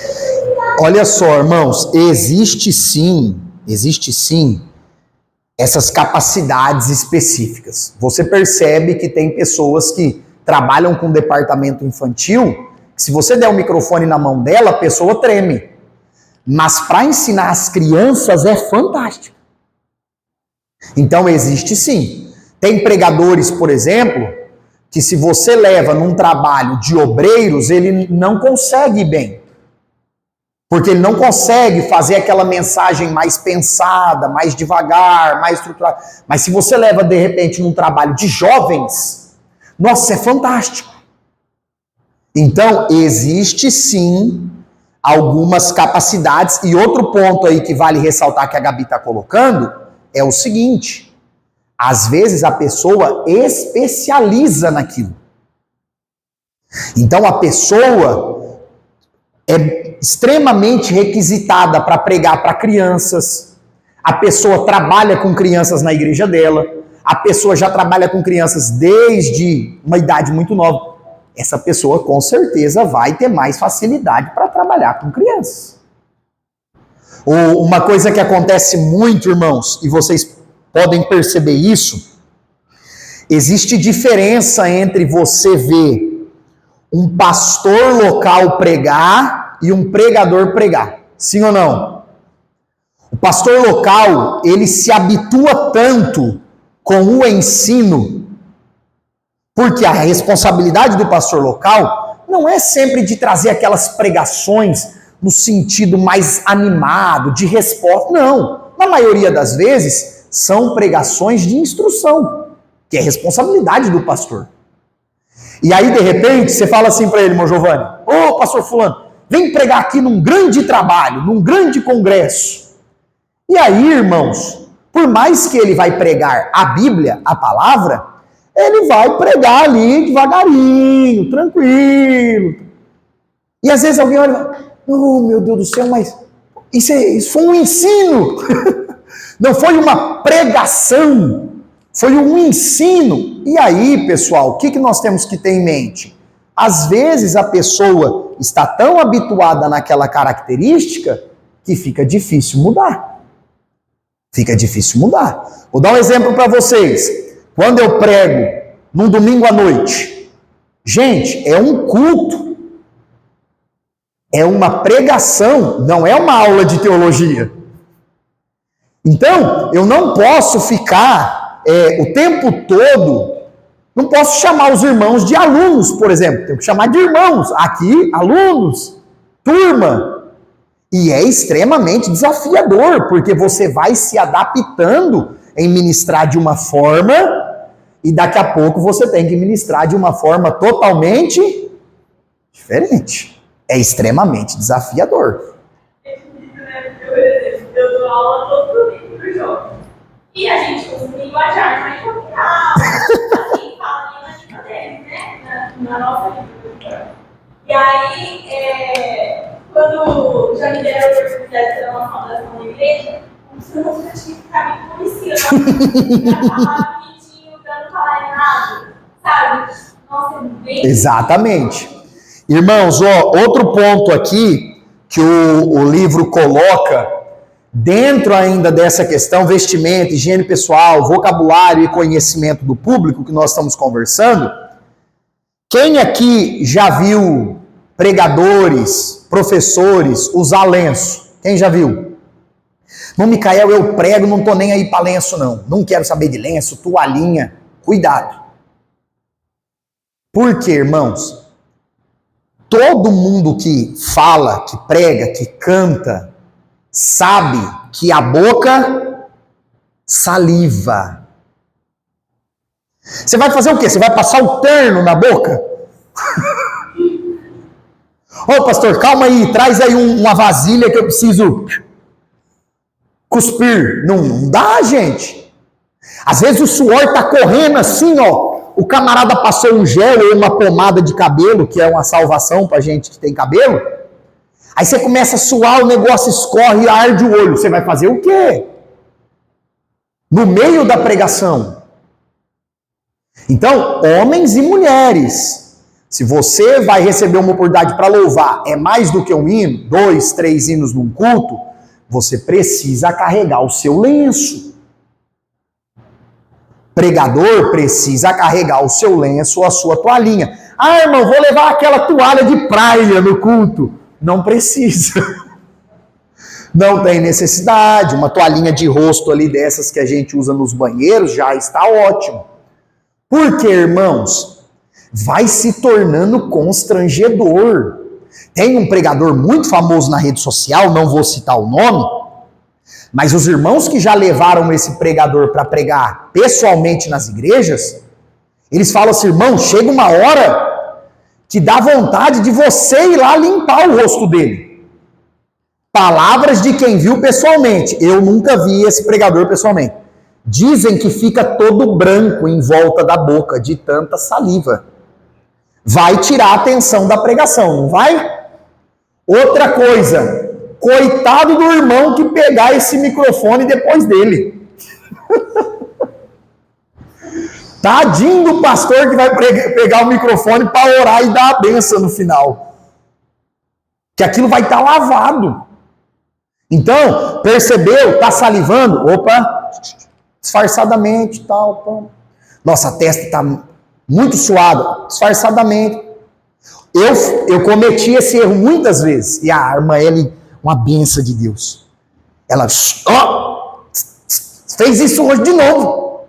Olha só, irmãos, existe sim essas capacidades específicas. Você percebe que tem pessoas que trabalham com departamento infantil, que se você der o microfone na mão dela, a pessoa treme. Mas para ensinar as crianças é fantástico. Então existe sim. Tem pregadores, por exemplo, que se você leva num trabalho de obreiros, ele não consegue ir bem. Porque ele não consegue fazer aquela mensagem mais pensada, mais devagar, mais estruturada. Mas se você leva, de repente, num trabalho de jovens, nossa, é fantástico. Então, existe sim algumas capacidades. E outro ponto aí que vale ressaltar que a Gabi está colocando é o seguinte: às vezes a pessoa especializa naquilo. Então a pessoa é extremamente requisitada para pregar para crianças. A pessoa trabalha com crianças na igreja dela. A pessoa já trabalha com crianças desde uma idade muito nova. Essa pessoa com certeza vai ter mais facilidade para trabalhar com crianças. Ou uma coisa que acontece muito, irmãos, e vocês podem perceber isso, Existe diferença entre você ver um pastor local pregar e um pregador pregar. Sim ou não? O pastor local, ele se habitua tanto com o ensino, porque a responsabilidade do pastor local não é sempre de trazer aquelas pregações no sentido mais animado, de resposta. Não. Na maioria das vezes, são pregações de instrução, que é responsabilidade do pastor. E aí, de repente, você fala assim para ele, irmão Giovanni: ô, pastor fulano, vem pregar aqui num grande trabalho, num grande congresso. E aí, irmãos, por mais que ele vai pregar a Bíblia, a palavra, ele vai pregar ali devagarinho, tranquilo. E às vezes alguém olha e fala: oh, meu Deus do céu, mas isso foi um ensino. Não foi uma pregação, foi um ensino. E aí, pessoal, o que nós temos que ter em mente? Às vezes a pessoa está tão habituada naquela característica que fica difícil mudar. Fica difícil mudar. Vou dar um exemplo para vocês. Quando eu prego num domingo à noite, gente, é um culto. É uma pregação, não é uma aula de teologia. Então, eu não posso ficar o tempo todo, não posso chamar os irmãos de alunos, por exemplo. Tenho que chamar de irmãos. Aqui, alunos, turma. E é extremamente desafiador, porque você vai se adaptando em ministrar de uma forma e daqui a pouco você tem que ministrar de uma forma totalmente diferente. É extremamente desafiador. Eu dou aula todo domingo pro jovem. E a gente usa um linguajar mais popular. Assim, fala ali na língua deles, né? Na nossa língua. E aí, quando já me deram a oportunidade de ter uma fundação na igreja, eu não tinha que ficar me policiando. Pra falar bonitinho, pra não falar errado. Sabe? Nossa, é bem... Exatamente. Irmãos, outro ponto aqui que o livro coloca, dentro ainda dessa questão, vestimenta, higiene pessoal, vocabulário e conhecimento do público que nós estamos conversando. Quem aqui já viu pregadores, professores usar lenço? Quem já viu? No Micael eu prego, não tô nem aí para lenço não. Não quero saber de lenço, toalhinha. Cuidado. Por quê, irmãos? Todo mundo que fala, que prega, que canta, sabe que a boca saliva. Você vai fazer o quê? Você vai passar o terno na boca? Ô, pastor, calma aí, traz aí uma vasilha que eu preciso cuspir. Não dá, gente. Às vezes o suor tá correndo assim, ó. O camarada passou um gel ou uma pomada de cabelo, que é uma salvação pra gente que tem cabelo. Aí você começa a suar, o negócio escorre e arde o olho. Você vai fazer o quê? No meio da pregação. Então, homens e mulheres, se você vai receber uma oportunidade para louvar, é mais do que um hino, 2, 3 hinos num culto, você precisa carregar o seu lenço. Pregador precisa carregar o seu lenço ou a sua toalhinha. Ah, irmão, vou levar aquela toalha de praia no culto. Não precisa. Não tem necessidade. Uma toalhinha de rosto ali dessas que a gente usa nos banheiros já está ótimo. Por quê, irmãos? Vai se tornando constrangedor. Tem um pregador muito famoso na rede social, não vou citar o nome, mas os irmãos que já levaram esse pregador para pregar pessoalmente nas igrejas, eles falam assim: irmão, chega uma hora que dá vontade de você ir lá limpar o rosto dele. Palavras de quem viu pessoalmente. Eu nunca vi esse pregador pessoalmente. Dizem que fica todo branco em volta da boca de tanta saliva. Vai tirar a atenção da pregação, não vai? Outra coisa, coitado do irmão que pegar esse microfone depois dele. Tadinho do pastor que vai pegar o microfone para orar e dar a benção no final. Que aquilo vai estar lavado. Então, percebeu? Está salivando? Opa, disfarçadamente, tal. Nossa, a testa está muito suada, disfarçadamente. Eu cometi esse erro muitas vezes. E a irmã Ellen, uma benção de Deus. Ela, fez isso hoje de novo.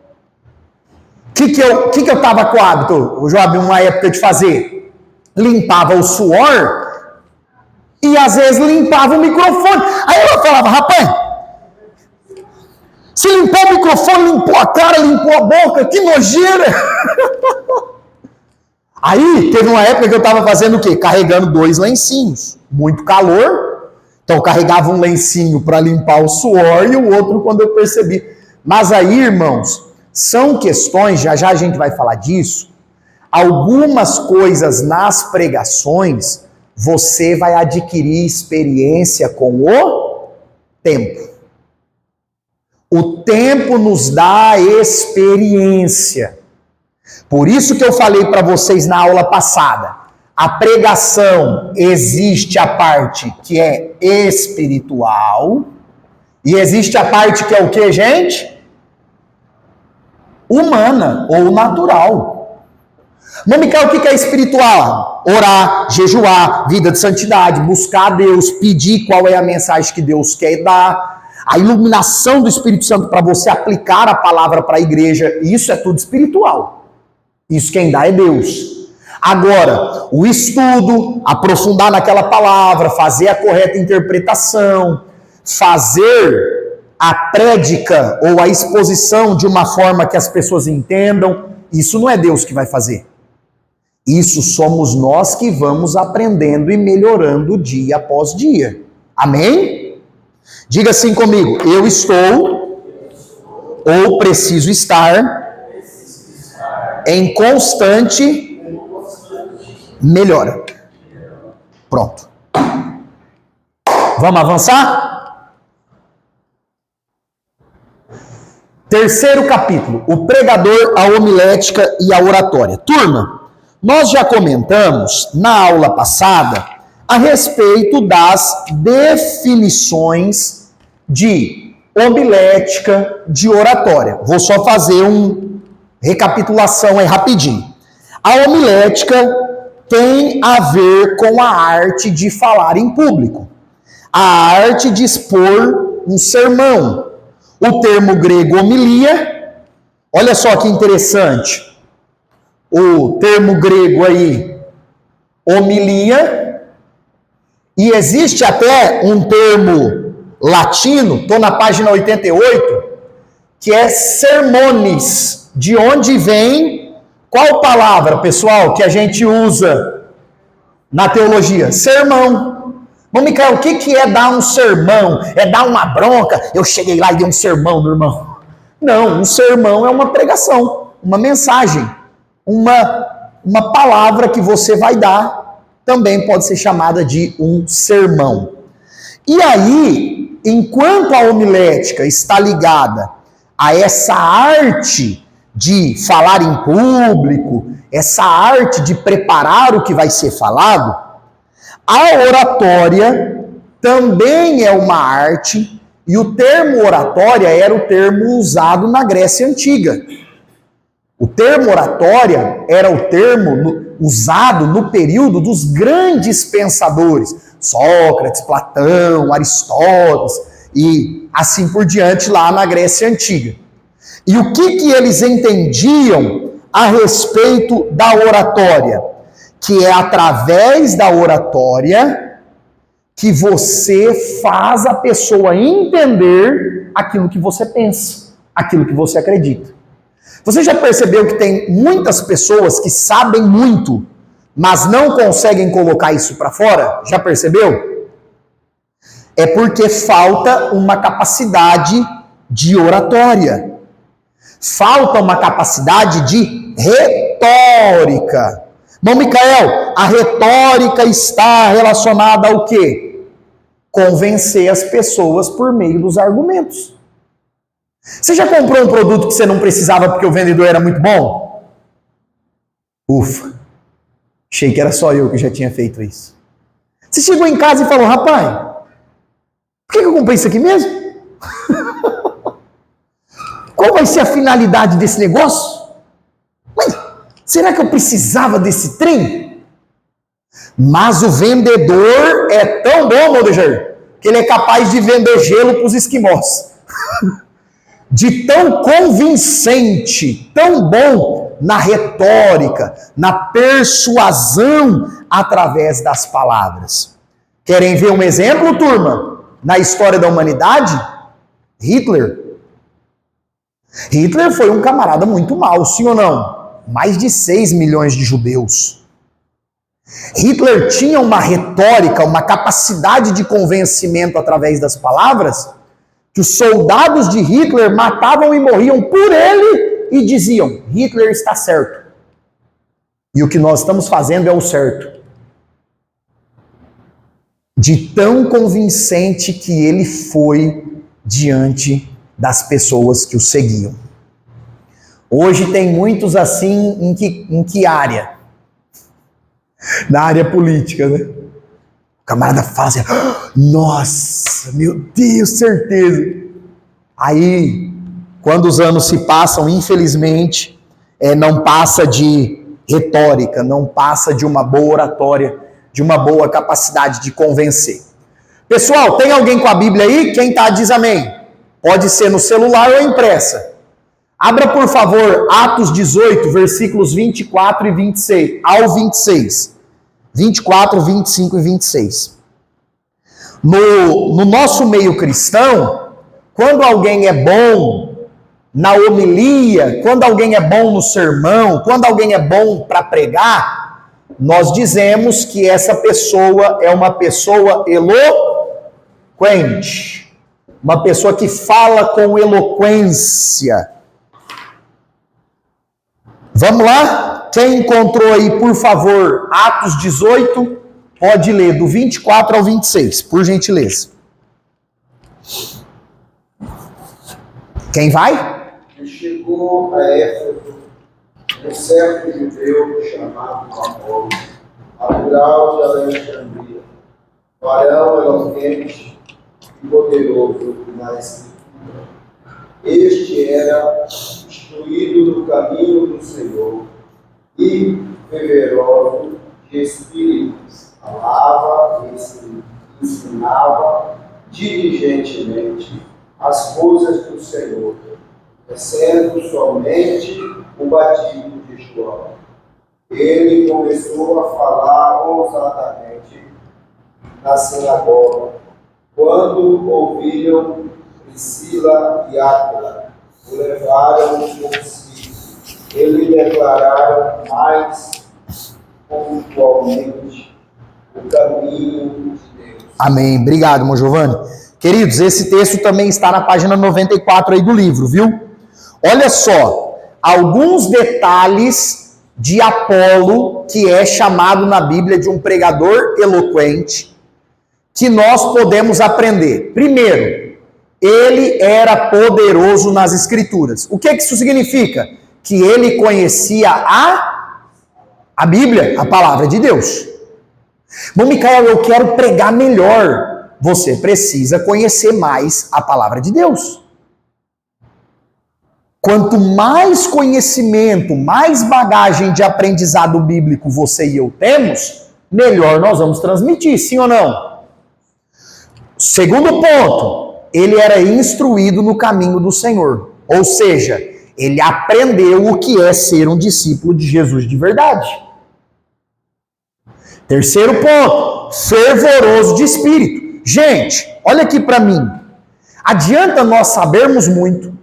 O que eu estava com o hábito, o Joab, uma época de fazer? Limpava o suor e às vezes limpava o microfone. Aí ela falava, rapaz, se limpou o microfone, limpou a cara, limpou a boca, que nojeira. Aí teve uma época que eu estava fazendo o quê? Carregando 2 lencinhos. Muito calor. Então eu carregava um lencinho para limpar o suor e o outro quando eu percebi. Mas aí, irmãos, são questões, já já a gente vai falar disso, algumas coisas nas pregações você vai adquirir experiência com o tempo. O tempo nos dá experiência. Por isso que eu falei para vocês na aula passada, a pregação existe a parte que é espiritual e existe a parte que é o que, gente? Humana ou natural. Mas, Micael, o que é espiritual? Orar, jejuar, vida de santidade, buscar a Deus, pedir qual é a mensagem que Deus quer dar, a iluminação do Espírito Santo para você aplicar a palavra para a igreja, isso é tudo espiritual. Isso quem dá é Deus. Agora, o estudo, aprofundar naquela palavra, fazer a correta interpretação, fazer a prédica ou a exposição de uma forma que as pessoas entendam, isso não é Deus que vai fazer. Isso somos nós que vamos aprendendo e melhorando dia após dia. Amém? Diga assim comigo, eu estou ou preciso estar em constante melhora. Pronto. Vamos avançar? Terceiro capítulo, o pregador, a homilética e a oratória. Turma, nós já comentamos na aula passada a respeito das definições de homilética, de oratória. Vou só fazer uma recapitulação aí rapidinho. A homilética tem a ver com a arte de falar em público, a arte de expor um sermão. O termo grego homilia, olha só que interessante, o termo grego aí, homilia, e existe até um termo latino, estou na página 88, que é sermones, de onde vem, qual palavra, pessoal, que a gente usa na teologia? Sermão. Bom, Micael, o que é dar um sermão? É dar uma bronca? Eu cheguei lá e dei um sermão no irmão. Não, um sermão é uma pregação, uma mensagem, uma palavra que você vai dar, também pode ser chamada de um sermão. E aí, enquanto a homilética está ligada a essa arte de falar em público, essa arte de preparar o que vai ser falado, a oratória também é uma arte, e o termo oratória era o termo usado na Grécia Antiga. O termo oratória era o termo usado no período dos grandes pensadores, Sócrates, Platão, Aristóteles e assim por diante lá na Grécia Antiga. E o que eles entendiam a respeito da oratória? Que é através da oratória que você faz a pessoa entender aquilo que você pensa, aquilo que você acredita. Você já percebeu que tem muitas pessoas que sabem muito, mas não conseguem colocar isso para fora? Já percebeu? É porque falta uma capacidade de oratória. Falta uma capacidade de retórica. Bom, Micael, a retórica está relacionada ao quê? Convencer as pessoas por meio dos argumentos. Você já comprou um produto que você não precisava porque o vendedor era muito bom? Ufa, achei que era só eu que já tinha feito isso. Você chegou em casa e falou, rapaz, por que eu comprei isso aqui mesmo? Qual vai ser a finalidade desse negócio? Será que eu precisava desse trem? Mas o vendedor é tão bom, Modejar, que ele é capaz de vender gelo para os esquimós. De tão convincente, tão bom na retórica, na persuasão através das palavras. Querem ver um exemplo, turma? Na história da humanidade? Hitler. Hitler foi um camarada muito mau, sim ou não? Mais de 6 milhões de judeus. Hitler tinha uma retórica, uma capacidade de convencimento através das palavras, que os soldados de Hitler matavam e morriam por ele e diziam: Hitler está certo. E o que nós estamos fazendo é o certo. De tão convincente que ele foi diante das pessoas que o seguiam. Hoje tem muitos assim em que área? Na área política, né? O camarada fala assim: nossa, meu Deus, certeza. Aí, quando os anos se passam, infelizmente, não passa de retórica, não passa de uma boa oratória, de uma boa capacidade de convencer. Pessoal, tem alguém com a Bíblia aí? Quem tá diz amém. Pode ser no celular ou impressa. Abra, por favor, Atos 18, versículos 24 e 26, ao 26. 24, 25 e 26. No nosso meio cristão, quando alguém é bom na homilia, quando alguém é bom no sermão, quando alguém é bom para pregar, nós dizemos que essa pessoa é uma pessoa eloquente. Uma pessoa que fala com eloquência. Vamos lá? Quem encontrou aí, por favor, Atos 18, pode ler do 24 ao 26, por gentileza. Quem vai? E chegou a Éfeso um certo judeu chamado Apolo, natural de Alexandria, varão eloquente e poderoso na escritura. Este era instruído no caminho do Senhor e fervoroso de espíritos, falava e ensinava diligentemente as coisas do Senhor, sendo somente o batismo de João. Ele começou a falar ousadamente na sinagoga, quando ouviram Priscila e Áquila, o levaram consigo. Eles declararam mais pontualmente o caminho de Deus. Amém. Obrigado, irmão Giovanni. Queridos, esse texto também está na página 94 aí do livro, viu? Olha só, alguns detalhes de Apolo, que é chamado na Bíblia de um pregador eloquente, que nós podemos aprender. Primeiro, ele era poderoso nas Escrituras. O que isso significa? Que ele conhecia a Bíblia, a palavra de Deus. Bom, Micael, eu quero pregar melhor. Você precisa conhecer mais a palavra de Deus. Quanto mais conhecimento, mais bagagem de aprendizado bíblico você e eu temos, melhor nós vamos transmitir, sim ou não? Segundo ponto, ele era instruído no caminho do Senhor. Ou seja, ele aprendeu o que é ser um discípulo de Jesus de verdade. Terceiro ponto, fervoroso de espírito. Gente, olha aqui para mim. Adianta nós sabermos muito,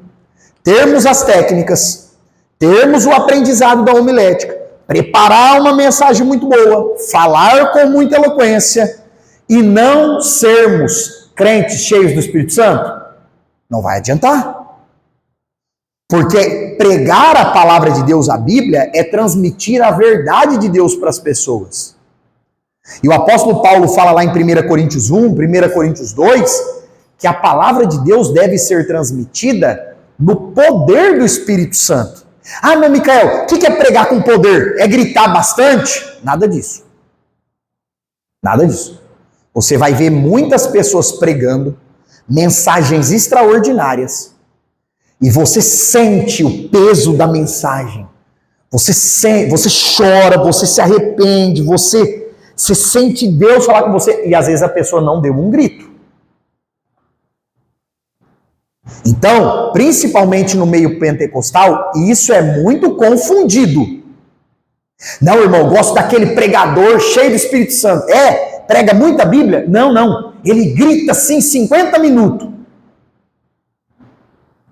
termos as técnicas, termos o aprendizado da homilética, preparar uma mensagem muito boa, falar com muita eloquência e não sermos crentes cheios do Espírito Santo? Não vai adiantar. Porque pregar a palavra de Deus, a Bíblia, é transmitir a verdade de Deus para as pessoas. E o apóstolo Paulo fala lá em 1 Coríntios 1, 1 Coríntios 2, que a palavra de Deus deve ser transmitida no poder do Espírito Santo. Ah, meu Micael, o que é pregar com poder? É gritar bastante? Nada disso. Nada disso. Você vai ver muitas pessoas pregando mensagens extraordinárias e você sente o peso da mensagem. Você chora, você se arrepende, você sente Deus falar com você, e às vezes a pessoa não deu um grito. Então, principalmente no meio pentecostal, isso é muito confundido. Não, irmão, eu gosto daquele pregador cheio do Espírito Santo. Prega muita Bíblia? Não. Ele grita assim 50 minutos.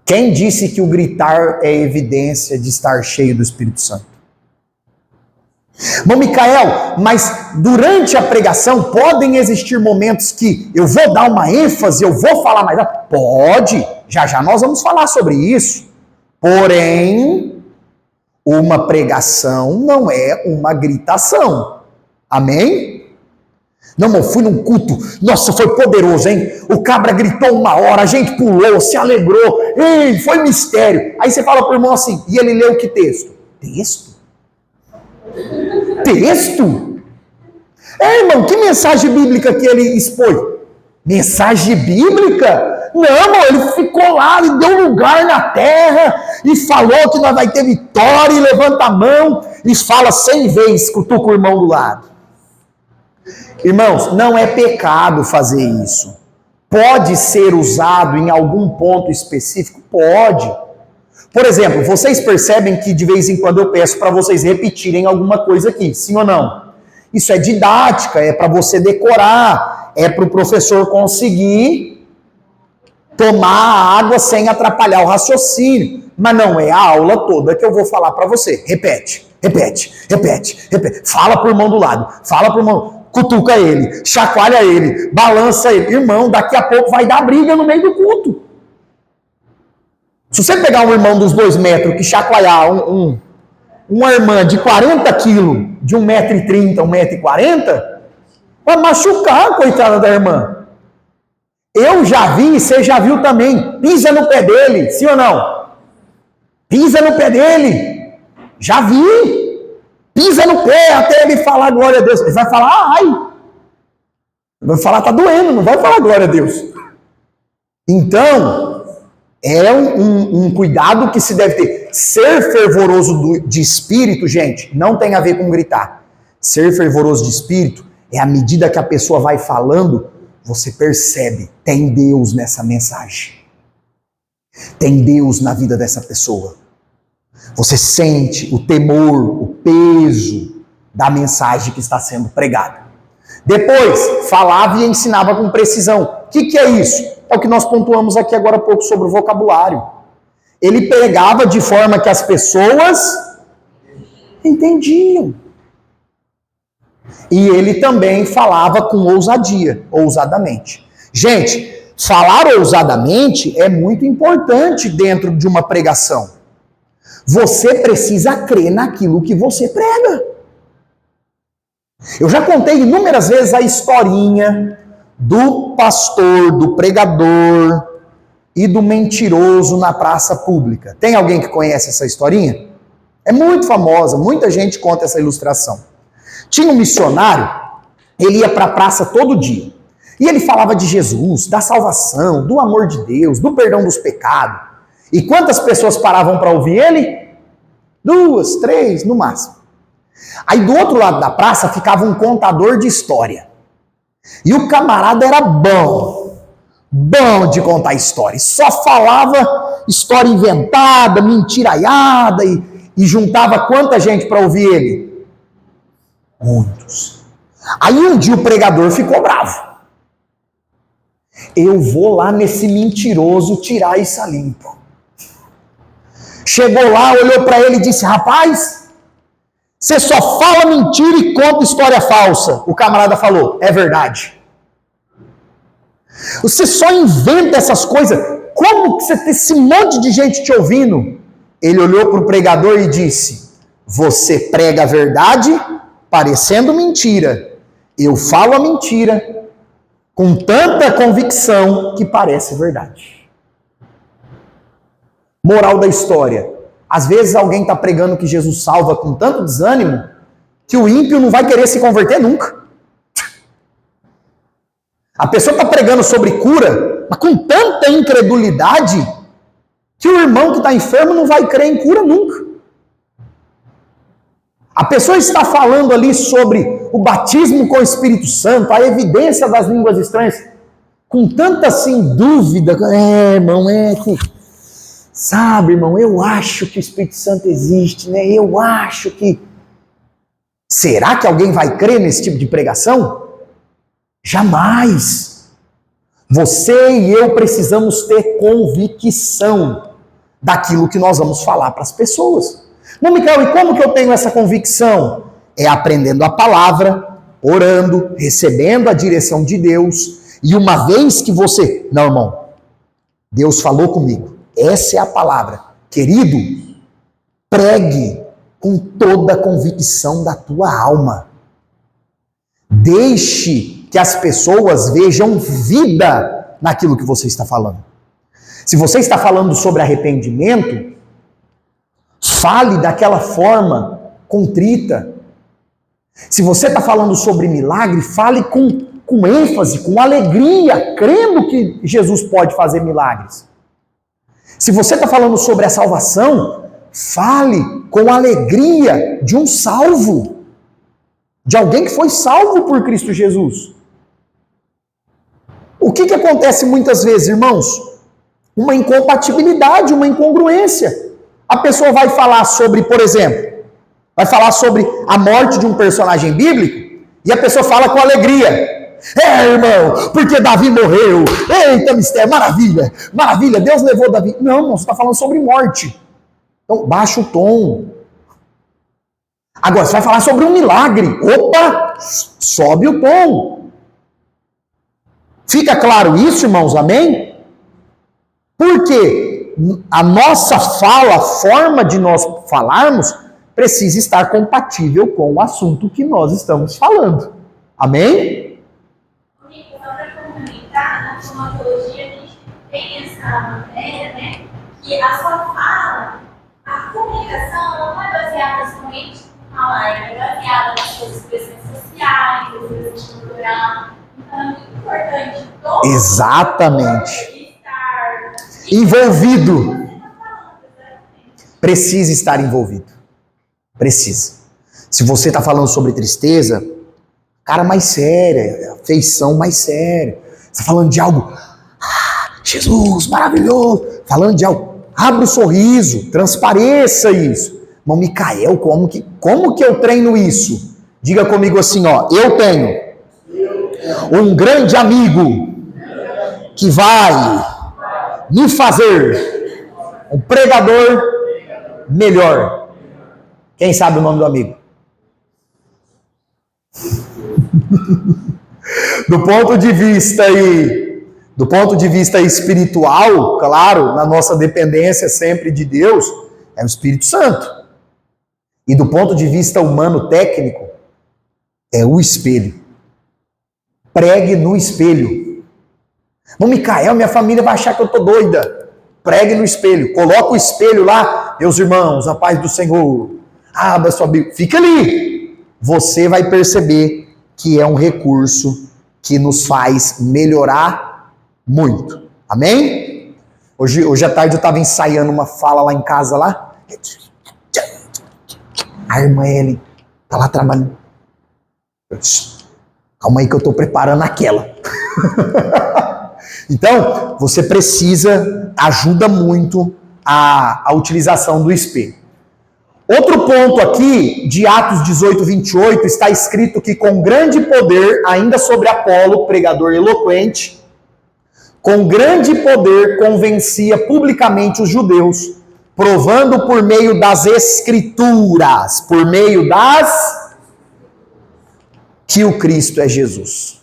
Quem disse que o gritar é evidência de estar cheio do Espírito Santo? Bom, Micael, mas durante a pregação podem existir momentos que eu vou dar uma ênfase, eu vou falar mais. Pode, já nós vamos falar sobre isso. Porém, uma pregação não é uma gritação. Amém? Não, eu fui num culto, nossa, foi poderoso, hein? O cabra gritou 1 hora, a gente pulou, se alegrou, foi mistério. Aí você fala pro irmão assim, e ele leu que texto? Texto? Irmão, que mensagem bíblica que ele expôs? Mensagem bíblica? Não, irmão, ele ficou lá e deu lugar na terra e falou que nós vai ter vitória e levanta a mão e fala 100 vezes, cutuca o irmão do lado. Irmãos, não é pecado fazer isso. Pode ser usado em algum ponto específico? Pode. Por exemplo, vocês percebem que de vez em quando eu peço para vocês repetirem alguma coisa aqui, sim ou não? Isso é didática, é para você decorar, é para o professor conseguir tomar a água sem atrapalhar o raciocínio. Mas não é a aula toda que eu vou falar para você. Repete. Fala pro irmão do lado, fala pro irmão. Cutuca ele, chacoalha ele, balança ele. Irmão, daqui a pouco vai dar briga no meio do culto. Se você pegar um irmão dos 2 metros que chacoalhar uma irmã de 40 quilos, de 1,30 m, 1,40 m, vai machucar a coitada da irmã. Eu já vi, você já viu também. Pisa no pé dele, sim ou não? Pisa no pé dele. Já vi. Pisa no pé até ele falar glória a Deus. Ele vai falar, ai. Ele vai falar, tá doendo, não vai falar glória a Deus. Então, é um cuidado que se deve ter. Ser fervoroso de espírito, gente, não tem a ver com gritar. Ser fervoroso de espírito é à medida que a pessoa vai falando, você percebe, tem Deus nessa mensagem. Tem Deus na vida dessa pessoa. Você sente o temor, o peso da mensagem que está sendo pregada. Depois, falava e ensinava com precisão. O que é isso? É o que nós pontuamos aqui agora há pouco sobre o vocabulário. Ele pregava de forma que as pessoas entendiam. E ele também falava com ousadia, ousadamente. Gente, falar ousadamente é muito importante dentro de uma pregação. Você precisa crer naquilo que você prega. Eu já contei inúmeras vezes a historinha do pastor, do pregador e do mentiroso na praça pública. Tem alguém que conhece essa historinha? É muito famosa, muita gente conta essa ilustração. Tinha um missionário, ele ia para a praça todo dia. E ele falava de Jesus, da salvação, do amor de Deus, do perdão dos pecados. E quantas pessoas paravam para ouvir ele? 2, 3, no máximo. Aí do outro lado da praça ficava um contador de história. E o camarada era bom de contar história. Só falava história inventada, mentiraiada e juntava quanta gente para ouvir ele? Muitos. Aí um dia o pregador ficou bravo. Eu vou lá nesse mentiroso tirar isso a limpo. Chegou lá, olhou para ele e disse, rapaz, você só fala mentira e conta história falsa. O camarada falou, é verdade. Você só inventa essas coisas. Como que você tem esse monte de gente te ouvindo? Ele olhou para o pregador e disse, você prega a verdade parecendo mentira. Eu falo a mentira com tanta convicção que parece verdade. Moral da história. Às vezes alguém está pregando que Jesus salva com tanto desânimo que o ímpio não vai querer se converter nunca. A pessoa está pregando sobre cura, mas com tanta incredulidade que o irmão que está enfermo não vai crer em cura nunca. A pessoa está falando ali sobre o batismo com o Espírito Santo, a evidência das línguas estranhas, com tanta assim dúvida. Irmão, sabe, irmão, eu acho que o Espírito Santo existe, né? Eu acho que... Será que alguém vai crer nesse tipo de pregação? Jamais. Você e eu precisamos ter convicção daquilo que nós vamos falar para as pessoas. Não, Micael, e como que eu tenho essa convicção? É aprendendo a palavra, orando, recebendo a direção de Deus. E uma vez que você... Não, irmão, Deus falou comigo. Essa é a palavra. Querido, pregue com toda a convicção da tua alma. Deixe que as pessoas vejam vida naquilo que você está falando. Se você está falando sobre arrependimento, fale daquela forma contrita. Se você está falando sobre milagre, fale com ênfase, com alegria, crendo que Jesus pode fazer milagres. Se você está falando sobre a salvação, fale com alegria de um salvo, de alguém que foi salvo por Cristo Jesus. O que acontece muitas vezes, irmãos? Uma incompatibilidade, uma incongruência. A pessoa vai falar sobre, por exemplo, vai falar sobre a morte de um personagem bíblico e a pessoa fala com alegria. Irmão, porque Davi morreu. Eita, mistério, maravilha, maravilha, Deus levou Davi. Não, irmão, você está falando sobre morte. Então, baixa o tom. Agora, você vai falar sobre um milagre. Opa, sobe o tom. Fica claro isso, irmãos? Amém? Porque a nossa fala, a forma de nós falarmos, precisa estar compatível com o assunto que nós estamos falando. Amém? Só para complementar, na fonoaudiologia a gente tem essa matéria, né? Que a sua fala, a comunicação, ela não é baseada somente no falar, é baseada nas suas expressões sociais, nas expressões culturais. Então é muito importante todo Exatamente. estar Envolvido. Precisa estar envolvido. Precisa. Se você está falando sobre tristeza, cara mais séria, feição mais séria. Você está falando de algo, Jesus, maravilhoso. Falando de algo, abre o sorriso, transpareça isso. Irmão Micael, como que eu treino isso? Diga comigo assim, ó, eu tenho um grande amigo que vai me fazer um pregador melhor. Quem sabe o nome do amigo? Do ponto de vista espiritual, claro, na nossa dependência sempre de Deus, é o Espírito Santo. E do ponto de vista humano técnico, é o espelho. Pregue no espelho. Não, Micael, minha família vai achar que eu tô doida. Pregue no espelho. Coloca o espelho lá, meus irmãos, a paz do Senhor. Abra sua Bíblia. Fica ali. Você vai perceber que é um recurso que nos faz melhorar muito. Amém? Hoje à tarde eu estava ensaiando uma fala lá em casa lá. A irmã Ellen tá lá trabalhando. Calma aí que eu estou preparando aquela. Então, você precisa, ajuda muito a utilização do espelho. Outro ponto aqui, de Atos 18, 28, está escrito que com grande poder, ainda sobre Apolo, pregador eloquente, com grande poder convencia publicamente os judeus, provando por meio das escrituras, que o Cristo é Jesus.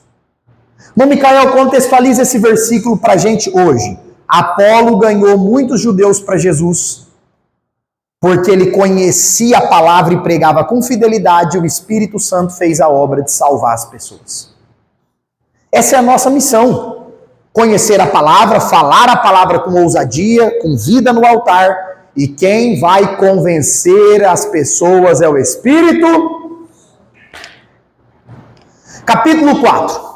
Bom, Micael, contextualiza esse versículo para a gente hoje. Apolo ganhou muitos judeus para Jesus, porque ele conhecia a palavra e pregava com fidelidade, e o Espírito Santo fez a obra de salvar as pessoas. Essa é a nossa missão. Conhecer a palavra, falar a palavra com ousadia, com vida no altar, e quem vai convencer as pessoas é o Espírito. Capítulo 4.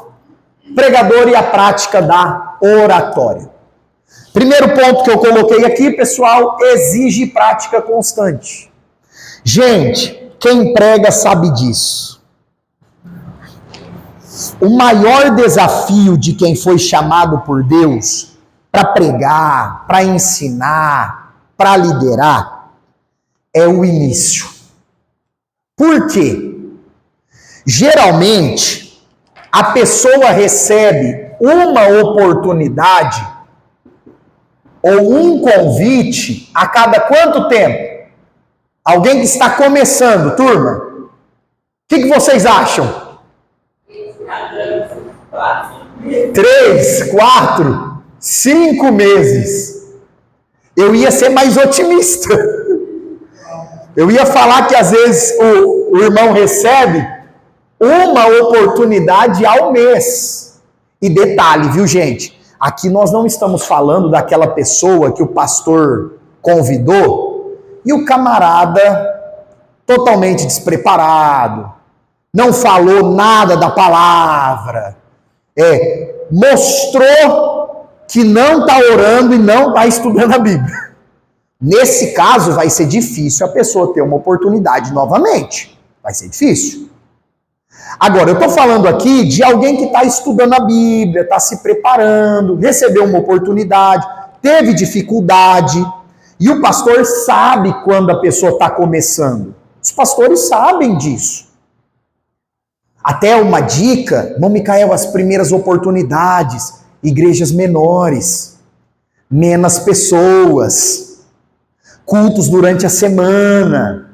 Pregador e a prática da oratória. Primeiro ponto que eu coloquei aqui, pessoal, exige prática constante. Gente, Quem prega sabe disso. O maior desafio de quem foi chamado por Deus para pregar, para ensinar, para liderar, é o início. Por quê? Geralmente, a pessoa recebe uma oportunidade ou um convite a cada quanto tempo? Alguém que está começando, turma? O que vocês acham? 3, 4, 5 meses. Eu ia ser mais otimista. Eu ia falar que às vezes o irmão recebe uma oportunidade ao mês. E detalhe, viu, gente? Aqui nós não estamos falando daquela pessoa que o pastor convidou e o camarada totalmente despreparado, não falou nada da palavra, mostrou que não está orando e não está estudando a Bíblia. Nesse caso, vai ser difícil a pessoa ter uma oportunidade novamente. Vai ser difícil. Agora, eu estou falando aqui de alguém que está estudando a Bíblia, está se preparando, recebeu uma oportunidade, teve dificuldade, e o pastor sabe quando a pessoa está começando. Os pastores sabem disso. Até uma dica, irmão Micael, as primeiras oportunidades, igrejas menores, menos pessoas, cultos durante a semana.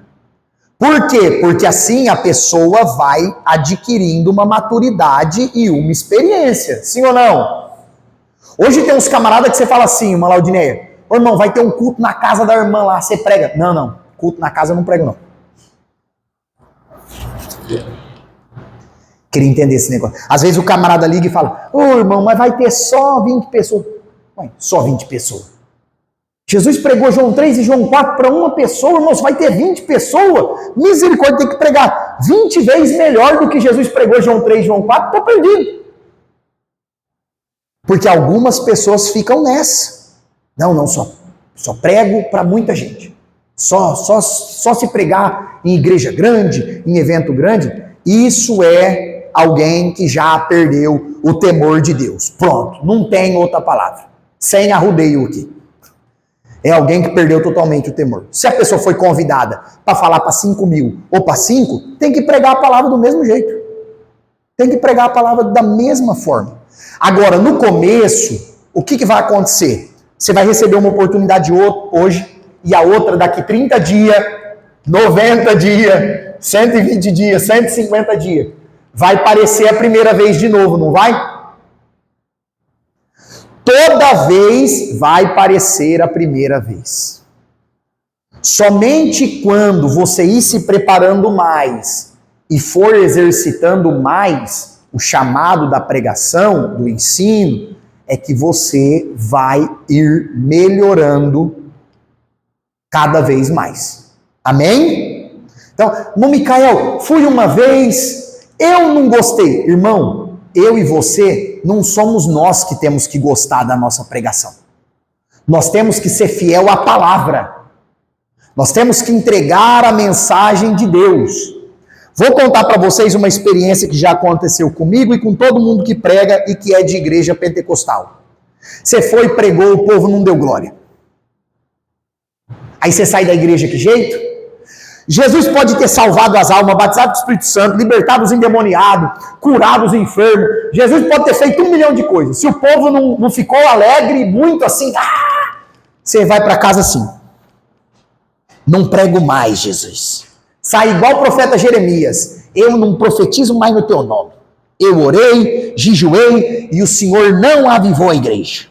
Por quê? Porque assim a pessoa vai adquirindo uma maturidade e uma experiência. Sim ou não? Hoje tem uns camaradas que você fala assim, uma Laudineia, ô irmão, vai ter um culto na casa da irmã lá, você prega. Não, culto na casa eu não prego não. Queria entender esse negócio. Às vezes o camarada liga e fala, ô irmão, mas vai ter só 20 pessoas. Ué, só 20 pessoas. Jesus pregou João 3 e João 4 para uma pessoa, irmão, você vai ter 20 pessoas? Misericórdia, tem que pregar 20 vezes melhor do que Jesus pregou João 3 e João 4, estou perdido. Porque algumas pessoas ficam nessa. Não, só prego para muita gente. Só se pregar em igreja grande, em evento grande, isso é alguém que já perdeu o temor de Deus. Pronto, não tem outra palavra. Sem arrudeio aqui. É alguém que perdeu totalmente o temor. Se a pessoa foi convidada para falar para 5 mil ou para 5, tem que pregar a palavra do mesmo jeito. Tem que pregar a palavra da mesma forma. Agora, no começo, o que vai acontecer? Você vai receber uma oportunidade hoje e a outra daqui 30 dias, 90 dias, 120 dias, 150 dias. Vai parecer a primeira vez de novo, não vai? Toda vez vai parecer a primeira vez. Somente quando você ir se preparando mais e for exercitando mais o chamado da pregação, do ensino, é que você vai ir melhorando cada vez mais. Amém? Então, Micael, fui uma vez, eu não gostei. Irmão, eu e você, não somos nós que temos que gostar da nossa pregação. Nós temos que ser fiel à palavra. Nós temos que entregar a mensagem de Deus. Vou contar para vocês uma experiência que já aconteceu comigo e com todo mundo que prega e que é de igreja pentecostal. Você foi e pregou, o povo não deu glória. Aí você sai da igreja que jeito? Jesus pode ter salvado as almas, batizado com o Espírito Santo, libertado os endemoniados, curado os enfermos. Jesus pode ter feito 1 milhão de coisas. Se o povo não ficou alegre, muito assim, você vai para casa assim. Não prego mais, Jesus. Sai igual o profeta Jeremias. Eu não profetizo mais no teu nome. Eu orei, jejuei e o Senhor não avivou a igreja.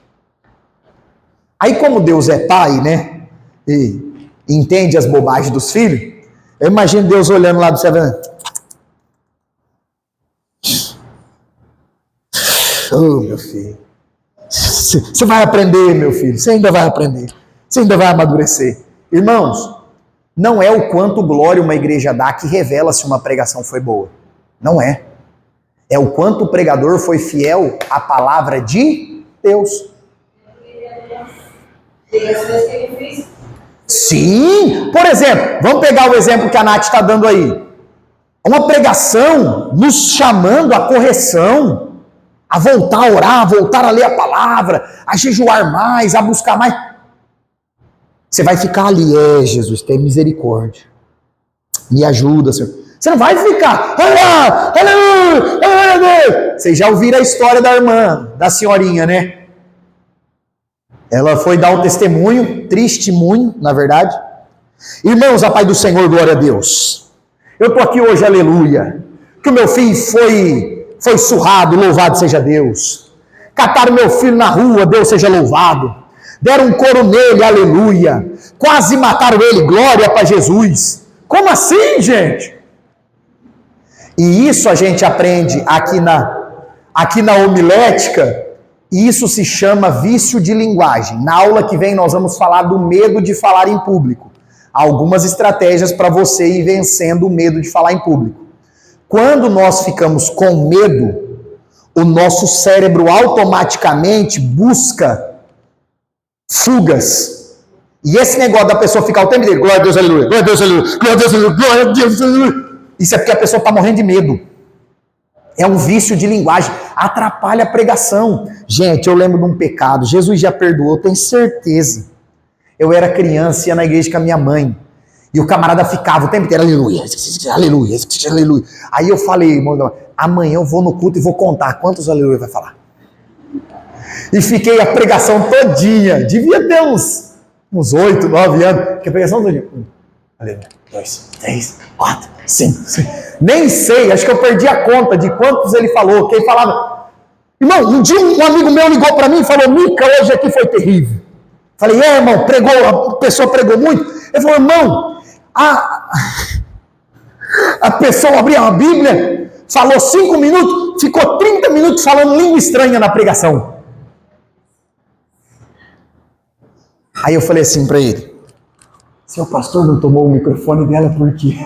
Aí como Deus é pai, né? E entende as bobagens dos filhos. Eu imagino Deus olhando lá do céu. Oh, meu filho. Você vai aprender, meu filho. Você ainda vai aprender. Você ainda vai amadurecer. Irmãos, não é o quanto glória uma igreja dá que revela se uma pregação foi boa. Não é. É o quanto o pregador foi fiel à palavra de Deus. Sim, por exemplo, vamos pegar o exemplo que a Nath está dando aí. Uma pregação nos chamando à correção, a voltar a orar, a voltar a ler a palavra, a jejuar mais, a buscar mais. Você vai ficar ali, Jesus, tem misericórdia. Me ajuda, Senhor. Você não vai ficar, aleluia. Vocês já ouviram a história da irmã, da senhorinha, né? Ela foi dar um testemunho, testemunho, na verdade. Irmãos, a paz do Senhor, glória a Deus. Eu estou aqui hoje, aleluia. Que o meu filho foi surrado, louvado seja Deus. Cataram meu filho na rua, Deus seja louvado. Deram um couro nele, aleluia. Quase mataram ele, glória para Jesus. Como assim, gente? E isso a gente aprende aqui na homilética. E isso se chama vício de linguagem. Na aula que vem nós vamos falar do medo de falar em público. Algumas estratégias para você ir vencendo o medo de falar em público. Quando nós ficamos com medo, o nosso cérebro automaticamente busca fugas. E esse negócio da pessoa ficar o tempo inteiro, glória a Deus, aleluia, glória a Deus, aleluia, glória a Deus, aleluia, glória a Deus, aleluia. Isso é porque a pessoa está morrendo de medo. É um vício de linguagem, atrapalha a pregação. Gente, eu lembro de um pecado, Jesus já perdoou, eu tenho certeza. Eu era criança, ia na igreja com a minha mãe, e o camarada ficava o tempo inteiro, aleluia, aleluia, aleluia. Aí eu falei, irmão, amanhã eu vou no culto e vou contar quantos aleluia vai falar. E fiquei a pregação todinha, devia ter uns 8, 9 anos, que a pregação todinha. 1, aleluia, 2, 3, 4, 5, 6. Nem sei, acho que eu perdi a conta de quantos ele falou, que ele falava. Irmão, um dia um amigo meu ligou para mim e falou, Mica, hoje aqui foi terrível. Falei, irmão, pregou, a pessoa pregou muito. Ele falou, irmão, a pessoa abriu a Bíblia, falou 5 minutos, ficou 30 minutos falando língua estranha na pregação. Aí eu falei assim para ele, seu pastor não tomou o microfone dela por quê?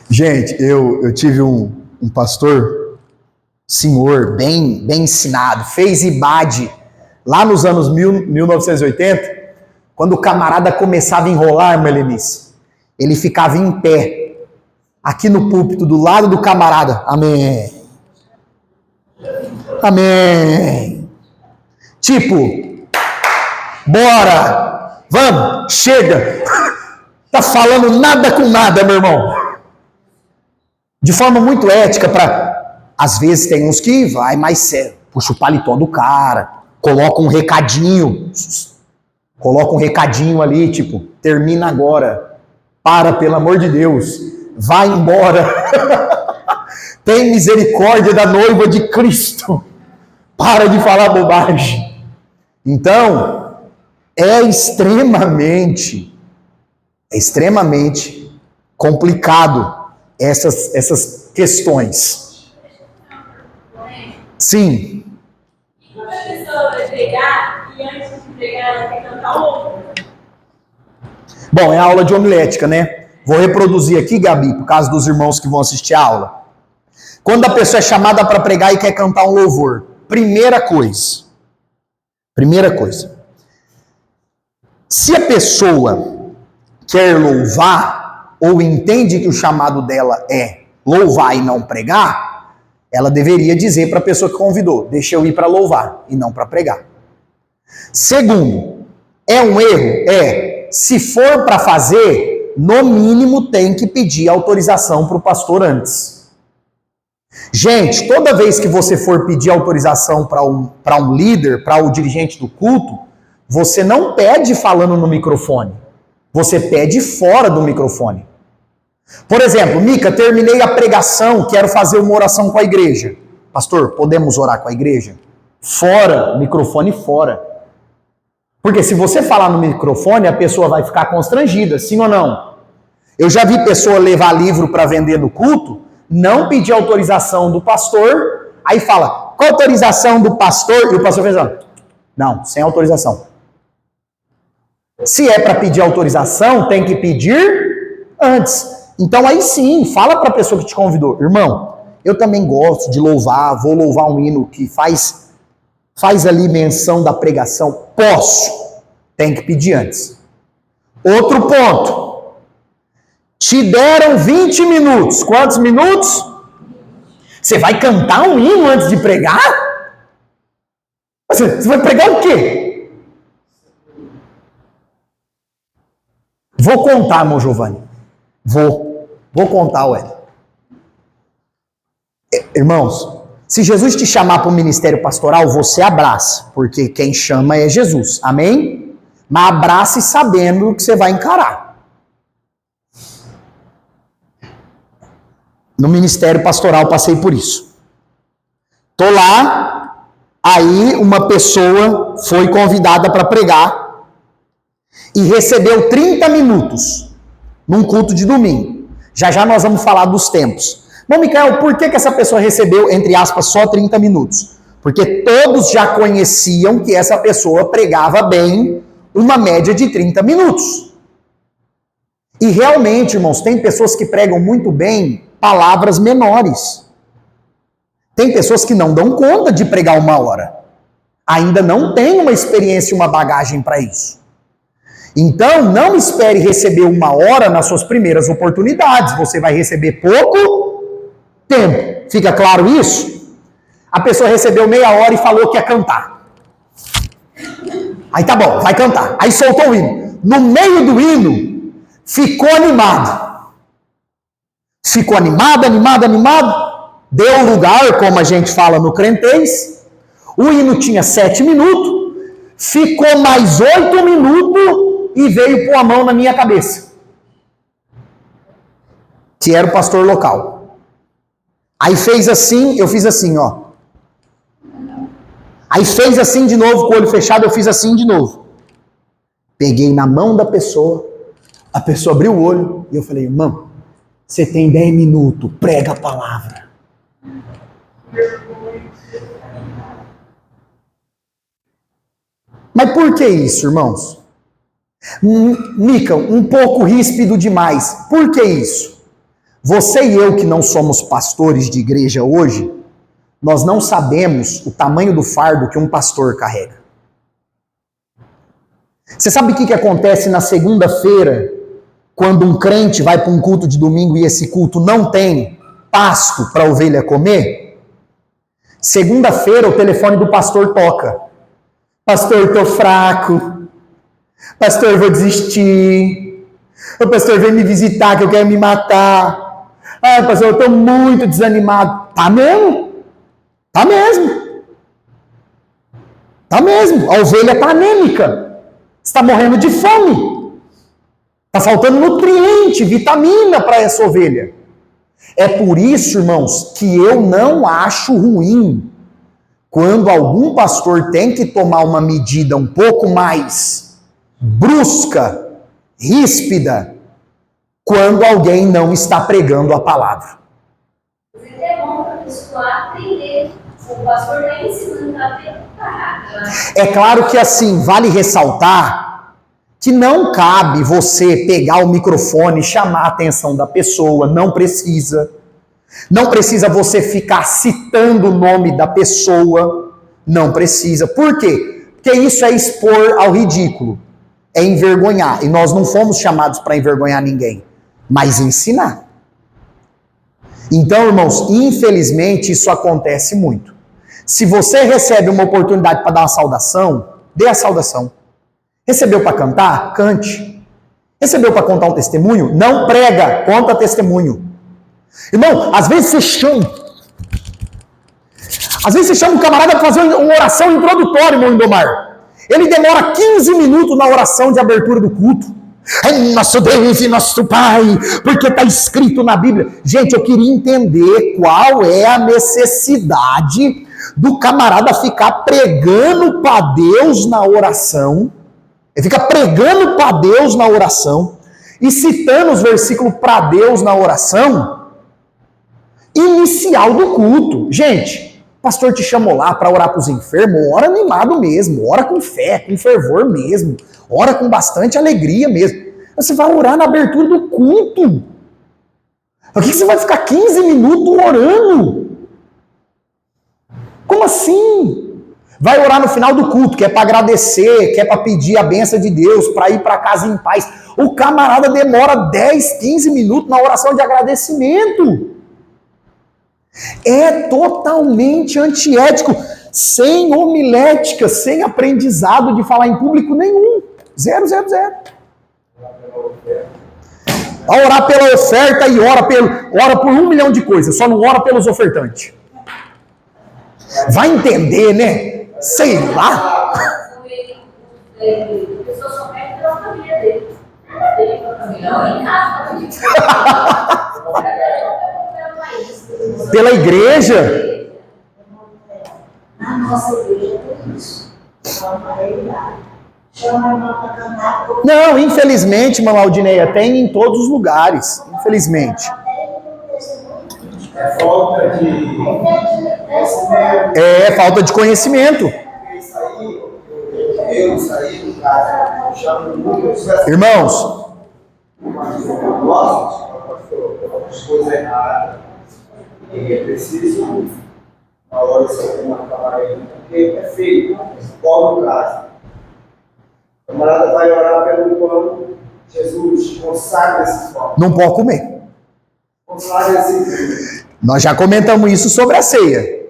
Gente, eu tive um pastor, senhor, bem ensinado, fez IBAD lá nos anos 1980, quando o camarada começava a enrolar, Melenice, ele ficava em pé, aqui no púlpito, do lado do camarada, amém, amém, tipo, bora, vamos, chega, tá falando nada com nada, meu irmão. De forma muito ética, às vezes tem uns que vai mais sério, puxa o paletó do cara, coloca um recadinho ali, tipo, termina agora, pelo amor de Deus, vai embora, tem misericórdia da noiva de Cristo, para de falar bobagem. Então, é extremamente complicado essas questões. Sim. E quando a pessoa vai pregar e antes de pregar ela quer cantar louvor? Bom, é a aula de homilética, né? Vou reproduzir aqui, Gabi, por causa dos irmãos que vão assistir a aula. Quando a pessoa é chamada para pregar e quer cantar um louvor, primeira coisa. Se a pessoa quer louvar, ou entende que o chamado dela é louvar e não pregar, ela deveria dizer para a pessoa que convidou, deixa eu ir para louvar e não para pregar. Segundo, é um erro? Se for para fazer, no mínimo tem que pedir autorização para o pastor antes. Gente, toda vez que você for pedir autorização para um líder, para o dirigente do culto, você não pede falando no microfone, você pede fora do microfone. Por exemplo, Mica, terminei a pregação, quero fazer uma oração com a igreja. Pastor, podemos orar com a igreja? Fora, microfone fora. Porque se você falar no microfone, a pessoa vai ficar constrangida, sim ou não? Eu já vi pessoa levar livro para vender no culto, não pedir autorização do pastor, aí fala, qual autorização do pastor? E o pastor fez, não, sem autorização. Se é para pedir autorização, tem que pedir antes. Então aí sim, fala para a pessoa que te convidou, irmão, eu também gosto de louvar, vou louvar um hino que faz Faz ali menção da pregação? Posso. Tem que pedir antes. Outro ponto. Te deram 20 minutos. Quantos minutos? Você vai cantar um hino antes de pregar? Você vai pregar o quê? Vou contar, irmão Giovanni. Vou contar, ué. Irmãos, se Jesus te chamar para o ministério pastoral, você abraça, porque quem chama é Jesus. Amém? Mas abrace sabendo o que você vai encarar. No ministério pastoral passei por isso. Tô lá, aí uma pessoa foi convidada para pregar e recebeu 30 minutos num culto de domingo. Já já nós vamos falar dos tempos. Bom, Micael, por que essa pessoa recebeu, entre aspas, só 30 minutos? Porque todos já conheciam que essa pessoa pregava bem uma média de 30 minutos. E realmente, irmãos, tem pessoas que pregam muito bem palavras menores. Tem pessoas que não dão conta de pregar 1 hora. Ainda não tem uma experiência e uma bagagem para isso. Então, não espere receber 1 hora nas suas primeiras oportunidades. Você vai receber pouco tempo. Fica claro isso? A pessoa recebeu meia hora e falou que ia cantar. Aí tá bom, vai cantar. Aí soltou o hino. No meio do hino, ficou animado. Ficou animado. Deu lugar, como a gente fala no crentez. O hino tinha 7 minutos. Ficou mais 8 minutos e veio pôr a mão na minha cabeça. Que era o pastor local. Aí fez assim, eu fiz assim, ó. Aí fez assim de novo, com o olho fechado, eu fiz assim de novo. Peguei na mão da pessoa, a pessoa abriu o olho e eu falei, irmão, você tem 10 minutos, prega a palavra. Mas por que isso, irmãos? Mica, um pouco ríspido demais. Por que isso? Você e eu que não somos pastores de igreja hoje, nós não sabemos o tamanho do fardo que um pastor carrega. Você sabe o que acontece na segunda-feira, quando um crente vai para um culto de domingo e esse culto não tem pasto para a ovelha comer? Segunda-feira o telefone do pastor toca. Pastor, estou fraco. Pastor, vou desistir. O pastor vem me visitar que eu quero me matar. Ah, pastor, eu estou muito desanimado. Tá mesmo? Tá mesmo. Tá mesmo. A ovelha está anêmica. Está morrendo de fome. Está faltando nutriente, vitamina para essa ovelha. É por isso, irmãos, que eu não acho ruim quando algum pastor tem que tomar uma medida um pouco mais brusca, ríspida, quando alguém não está pregando a palavra. É bom para a pessoa aprender. O pastor está ensinando a preparar. É claro que assim, vale ressaltar que não cabe você pegar o microfone e chamar a atenção da pessoa, não precisa. Não precisa você ficar citando o nome da pessoa, não precisa. Por quê? Porque isso é expor ao ridículo, é envergonhar. E nós não fomos chamados para envergonhar ninguém, mas ensinar. Então, irmãos, infelizmente isso acontece muito. Se você recebe uma oportunidade para dar uma saudação, dê a saudação. Recebeu para cantar? Cante. Recebeu para contar um testemunho? Não prega, conta testemunho. Irmão, às vezes você chama um camarada para fazer uma oração introdutória, irmão Indomar. Ele demora 15 minutos na oração de abertura do culto. É nosso Deus e nosso Pai, porque está escrito na Bíblia. Gente, eu queria entender qual é a necessidade do camarada ficar pregando para Deus na oração. Ele fica pregando para Deus na oração e citando os versículos para Deus na oração inicial do culto. Gente, o pastor te chamou lá para orar para os enfermos, ora animado mesmo, ora com fé, com fervor mesmo, ora com bastante alegria mesmo. Você vai orar na abertura do culto. Por que você vai ficar 15 minutos orando? Como assim? Vai orar no final do culto, que é para agradecer, que é para pedir a bênção de Deus, para ir para casa em paz. O camarada demora 10, 15 minutos na oração de agradecimento. É totalmente antiético, sem homilética, sem aprendizado de falar em público nenhum. 0, 0, 0. A orar pela oferta e ora por 1 milhão de coisas, só não ora pelos ofertantes. Vai entender, né? Sei lá. A pessoa só perde pela família dele. Nada a ver com a família. Não, em casa. Pela igreja. Na nossa igreja tem isso. Chama a irmã para cantar. Não, infelizmente, Malaudineia, tem em todos os lugares. Infelizmente. É falta de conhecimento. É falta de conhecimento. Eu saí do caso, chamo muito. Irmãos, Nossa, as coisas erradas. E é preciso, na hora de você uma camarada, porque é feio. Qual o caso? O camarada vai orar pelo pão. Jesus, consagra esses pão. não pode comer. Consagra esse. Nós já comentamos isso sobre a ceia.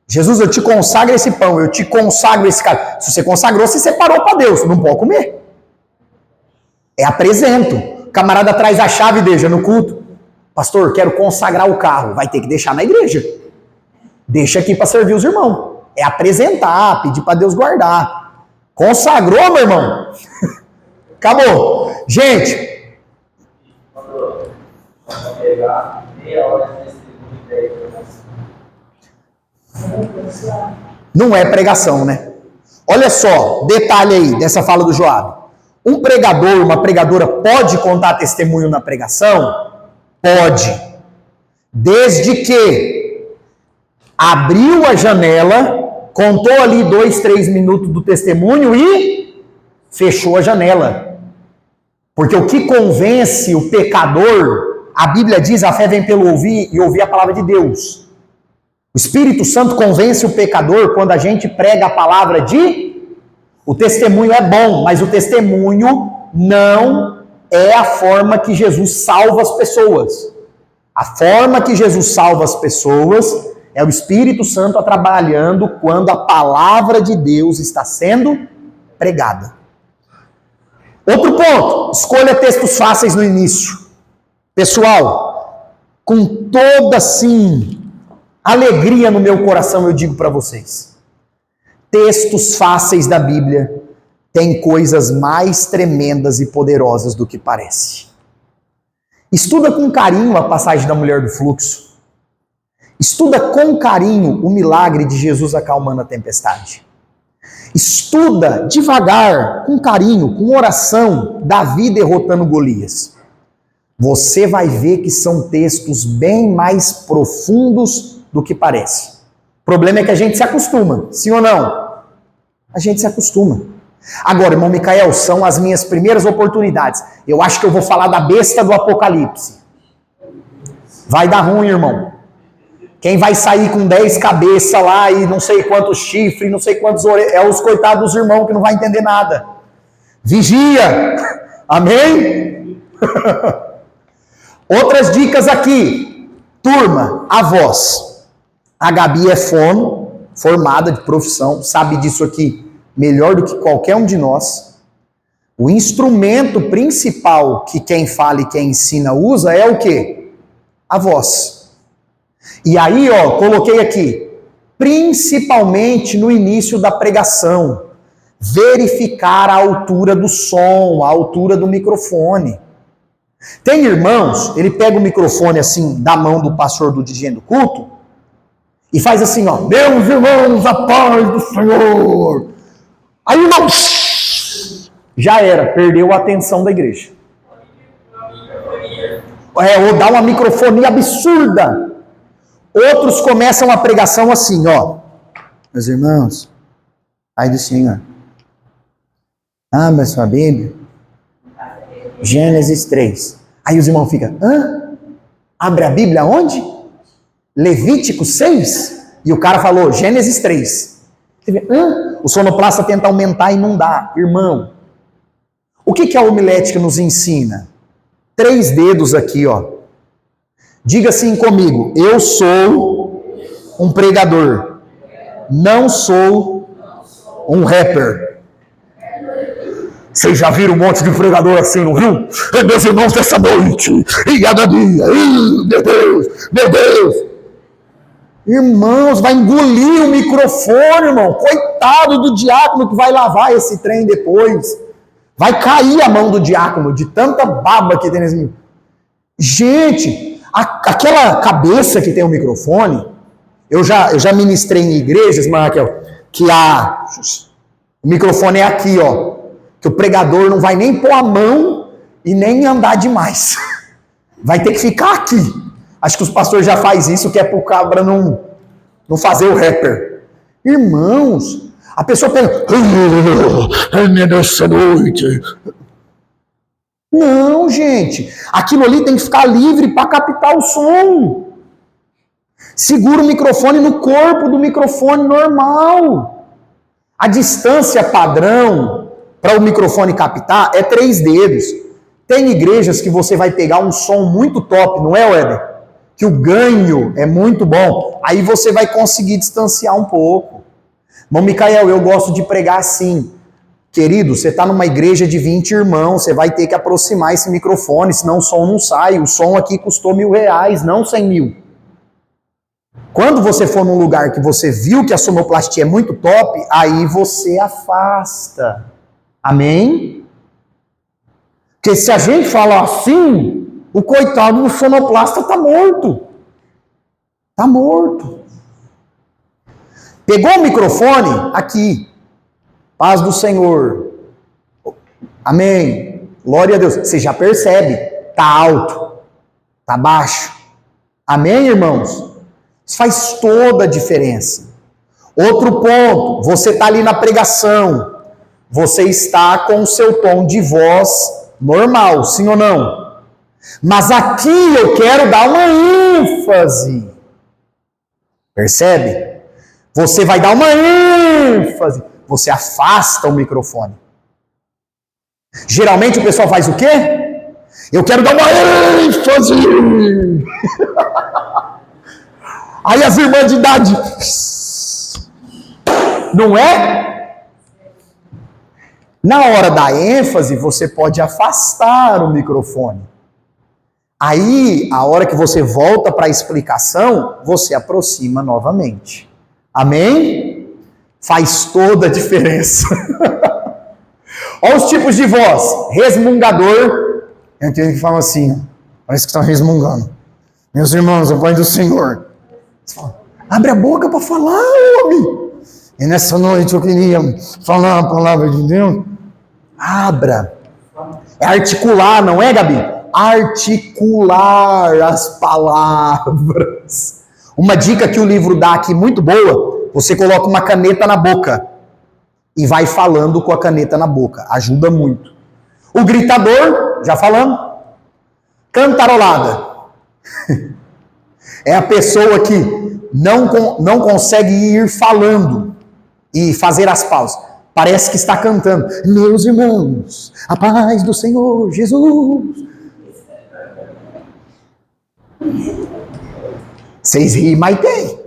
Jesus, eu te consagro esse pão, eu te consagro esse cara. Se você consagrou, você separou para Deus, não pode comer. É apresento. O camarada traz a chave, deixa no culto. Pastor, quero consagrar o carro. Vai ter que deixar na igreja. Deixa aqui para servir os irmãos. É apresentar, pedir para Deus guardar. Consagrou, meu irmão? Acabou. Gente, Pegar meia hora de testemunho. não é pregação, né? Olha só, detalhe aí dessa fala do Joab. Um pregador, uma pregadora pode contar testemunho na pregação? Pode. Desde que abriu a janela, contou ali 2, 3 minutos do testemunho e fechou a janela. Porque o que convence o pecador, a Bíblia diz, a fé vem pelo ouvir e ouvir a palavra de Deus. O Espírito Santo convence o pecador quando a gente prega a palavra de... O testemunho é bom, mas o testemunho não é a forma que Jesus salva as pessoas. A forma que Jesus salva as pessoas é o Espírito Santo trabalhando quando a palavra de Deus está sendo pregada. Outro ponto, escolha textos fáceis no início. Pessoal, com toda, assim, alegria no meu coração, eu digo para vocês. Textos fáceis da Bíblia têm coisas mais tremendas e poderosas do que parece. Estuda com carinho a passagem da mulher do fluxo. Estuda com carinho o milagre de Jesus acalmando a tempestade. Estuda devagar, com carinho, com oração, Davi derrotando Golias. Você vai ver que são textos bem mais profundos do que parece. O problema é que a gente se acostuma, sim ou não? A gente se acostuma. Agora, irmão Micael, são as minhas primeiras oportunidades. Eu acho que eu vou falar da besta do Apocalipse. Vai dar ruim, irmão. Quem vai sair com 10 cabeças lá e não sei quantos chifres, não sei quantos orelhas, é os coitados dos irmãos que não vai entender nada. Vigia! Amém? Outras dicas aqui. Turma, a voz. A Gabi é formada de profissão, sabe disso aqui melhor do que qualquer um de nós. O instrumento principal que quem fala e quem ensina usa é o quê? A voz. E aí, ó, coloquei aqui, principalmente no início da pregação, verificar a altura do som, a altura do microfone. Tem irmãos, ele pega o microfone assim, da mão do pastor do dizendo culto, e faz assim, ó, meus irmãos, a paz do Senhor. Aí, irmão, já era, perdeu a atenção da igreja. Ou dá uma microfonia absurda. Outros começam a pregação assim, ó. Meus irmãos, Pai do Senhor, abra sua Bíblia, Gênesis 3. Aí os irmãos ficam, hã? Abre a Bíblia onde? Levítico 6? E o cara falou, Gênesis 3. O sonoplasta tenta aumentar e não dá. Irmão, o que a homilética nos ensina? 3 dedos aqui, ó. Diga assim comigo: eu sou um pregador, não sou um rapper. Vocês já viram um monte de pregador assim, não viu? Meus irmãos, dessa noite, e cada dia, meu Deus, meu Deus. Irmãos, vai engolir o microfone, irmão. Coitado do diácono que vai lavar esse trem depois. Vai cair a mão do diácono de tanta baba que tem nesse microfone. Gente, aquela cabeça que tem o microfone, eu já ministrei em igrejas, Raquel, que o microfone é aqui, ó. Que o pregador não vai nem pôr a mão e nem andar demais. Vai ter que ficar aqui. Acho que os pastores já fazem isso, que é pro cabra não fazer o rapper. Irmãos, a pessoa pensa, nessa noite. Não, gente. Aquilo ali tem que ficar livre para captar o som. Segura o microfone no corpo do microfone normal. A distância padrão para o microfone captar é 3 dedos. Tem igrejas que você vai pegar um som muito top, não é, Weber? Que o ganho é muito bom, aí você vai conseguir distanciar um pouco. Irmão Micael, eu gosto de pregar assim. Querido, você está numa igreja de 20 irmãos, você vai ter que aproximar esse microfone, senão o som não sai. O som aqui custou R$1.000, não 100 mil. Quando você for num lugar que você viu que a sonoplastia é muito top, aí você afasta. Amém? Porque se a gente falar assim, o coitado do sonoplasta está morto. Está morto. Pegou o microfone? Aqui. Paz do Senhor. Amém. Glória a Deus. Você já percebe. Está alto. Está baixo. Amém, irmãos? Isso faz toda a diferença. Outro ponto. Você está ali na pregação. Você está com o seu tom de voz normal. Sim ou não? Mas aqui eu quero dar uma ênfase. Percebe? Você vai dar uma ênfase. Você afasta o microfone. Geralmente o pessoal faz o quê? Eu quero dar uma ênfase. Aí as irmãs de idade. Não é? Na hora da ênfase, você pode afastar o microfone. Aí, a hora que você volta para a explicação, você aproxima novamente. Amém? Faz toda a diferença. Olha os tipos de voz. Resmungador. Eu entendo que fala assim, parece que está resmungando. Meus irmãos, a paz do Senhor. Abre a boca para falar, homem. E nessa noite eu queria falar a palavra de Deus. Abra. É articular, não é, Gabi? Articular as palavras. Uma dica que o livro dá aqui muito boa, você coloca uma caneta na boca e vai falando com a caneta na boca. Ajuda muito. O gritador, já falamos. Cantarolada. É a pessoa que não consegue ir falando e fazer as pausas. Parece que está cantando. Meus irmãos, a paz do Senhor Jesus. Vocês riem, mas tem.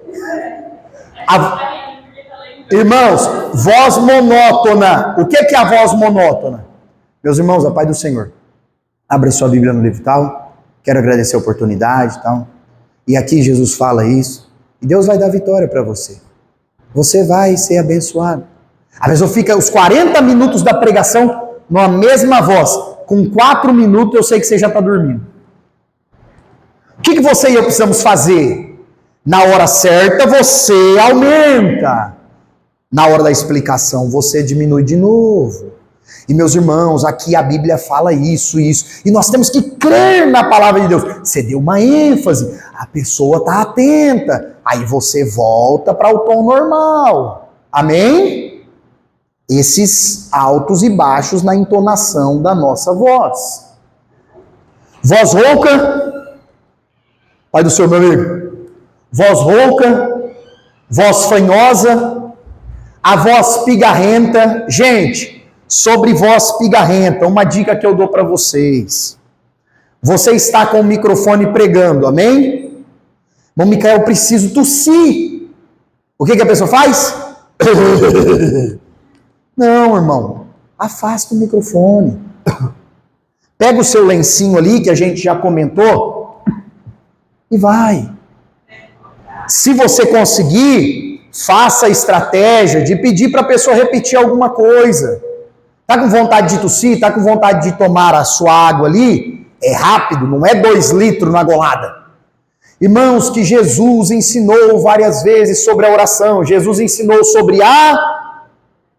Irmãos, voz monótona. O que é a voz monótona? Meus irmãos, a paz do Senhor. Abra sua Bíblia no livro tal. Quero agradecer a oportunidade tal. E aqui Jesus fala isso. E Deus vai dar vitória para você. Você vai ser abençoado. A pessoa fica os 40 minutos da pregação numa mesma voz. Com 4 minutos eu sei que você já está dormindo. O que você e eu precisamos fazer? Na hora certa você aumenta. Na hora da explicação você diminui de novo. E meus irmãos, aqui a Bíblia fala isso. E nós temos que crer na palavra de Deus. Você deu uma ênfase, a pessoa está atenta. Aí você volta para o tom normal. Amém? Esses altos e baixos na entonação da nossa voz. Voz rouca. Pai do Senhor, meu amigo. Voz rouca. Voz fanhosa. A voz pigarrenta. Gente, sobre voz pigarrenta, uma dica que eu dou para vocês. Você está com o microfone pregando, amém? Irmão Micael, eu preciso tossir. O que a pessoa faz? Não, irmão. Afasta o microfone. Pega o seu lencinho ali, que a gente já comentou, e vai. Se você conseguir, faça a estratégia de pedir para a pessoa repetir alguma coisa. Tá com vontade de tossir? Tá com vontade de tomar a sua água ali? É rápido, não é 2 litros na golada. Irmãos, que Jesus ensinou várias vezes sobre a oração. Jesus ensinou sobre a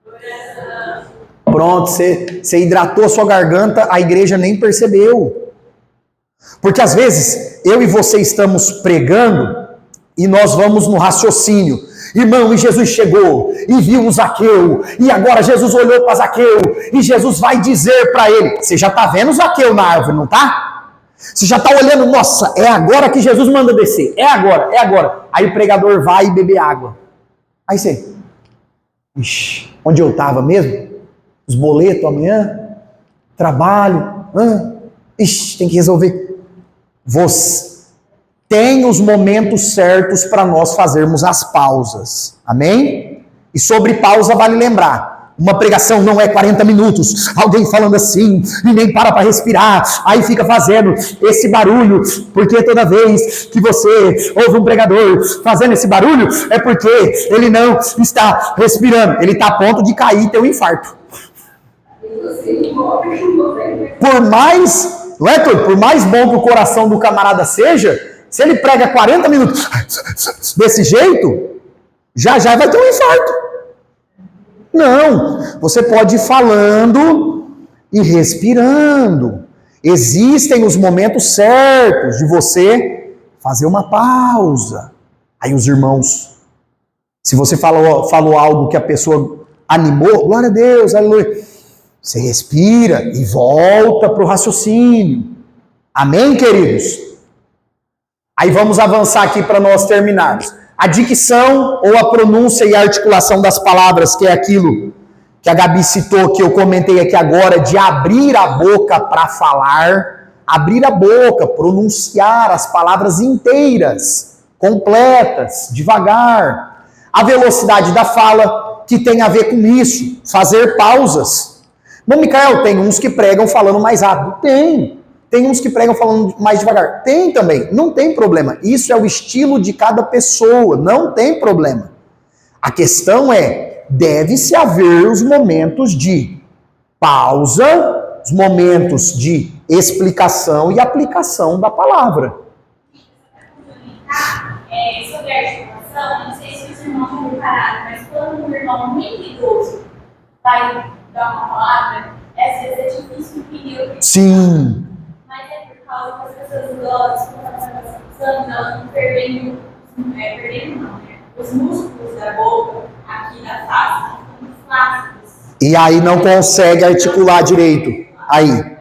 oração. Pronto, você hidratou a sua garganta, a igreja nem percebeu. Porque às vezes, eu e você estamos pregando e nós vamos no raciocínio. Irmão, e Jesus chegou e viu o Zaqueu, e agora Jesus olhou para Zaqueu, e Jesus vai dizer para ele, você já está vendo o Zaqueu na árvore, não está? Você já está olhando, nossa, é agora que Jesus manda descer, é agora, é agora. Aí o pregador vai beber água. Aí você, ixi, onde eu estava mesmo? Os boletos amanhã? Trabalho? Ixi, tem que resolver. Você tem os momentos certos para nós fazermos as pausas. Amém? E sobre pausa vale lembrar, uma pregação não é 40 minutos, alguém falando assim, e nem para respirar, aí fica fazendo esse barulho, porque toda vez que você ouve um pregador fazendo esse barulho, é porque ele não está respirando, ele está a ponto de cair e ter um infarto. Por mais, não é, Túlio? Por mais bom que o coração do camarada seja, se ele prega 40 minutos desse jeito, já vai ter um infarto. Não, você pode ir falando e respirando. Existem os momentos certos de você fazer uma pausa. Aí os irmãos, se você falou algo que a pessoa animou, glória a Deus, aleluia, você respira e volta para o raciocínio. Amém, queridos? Aí vamos avançar aqui para nós terminarmos. A dicção ou a pronúncia e a articulação das palavras, que é aquilo que a Gabi citou, que eu comentei aqui agora, de abrir a boca para falar, abrir a boca, pronunciar as palavras inteiras, completas, devagar. A velocidade da fala, que tem a ver com isso, fazer pausas. Irmão Micael, tem uns que pregam falando mais rápido? Tem uns que pregam falando mais devagar. Tem também, não tem problema. Isso é o estilo de cada pessoa, não tem problema. A questão é, deve-se haver os momentos de pausa, os momentos de explicação e aplicação da palavra. Sobre a articulação, não sei se os irmãos estão preparados, mas quando um irmão muito idoso vai dar uma palavra, às vezes é difícil entender o que Sim. mas é por causa que as pessoas idosas, quando elas estão passando, elas estão perdendo os músculos da boca, aqui da face, estão ficando flácidos. E aí não consegue articular direito. Aí. Então,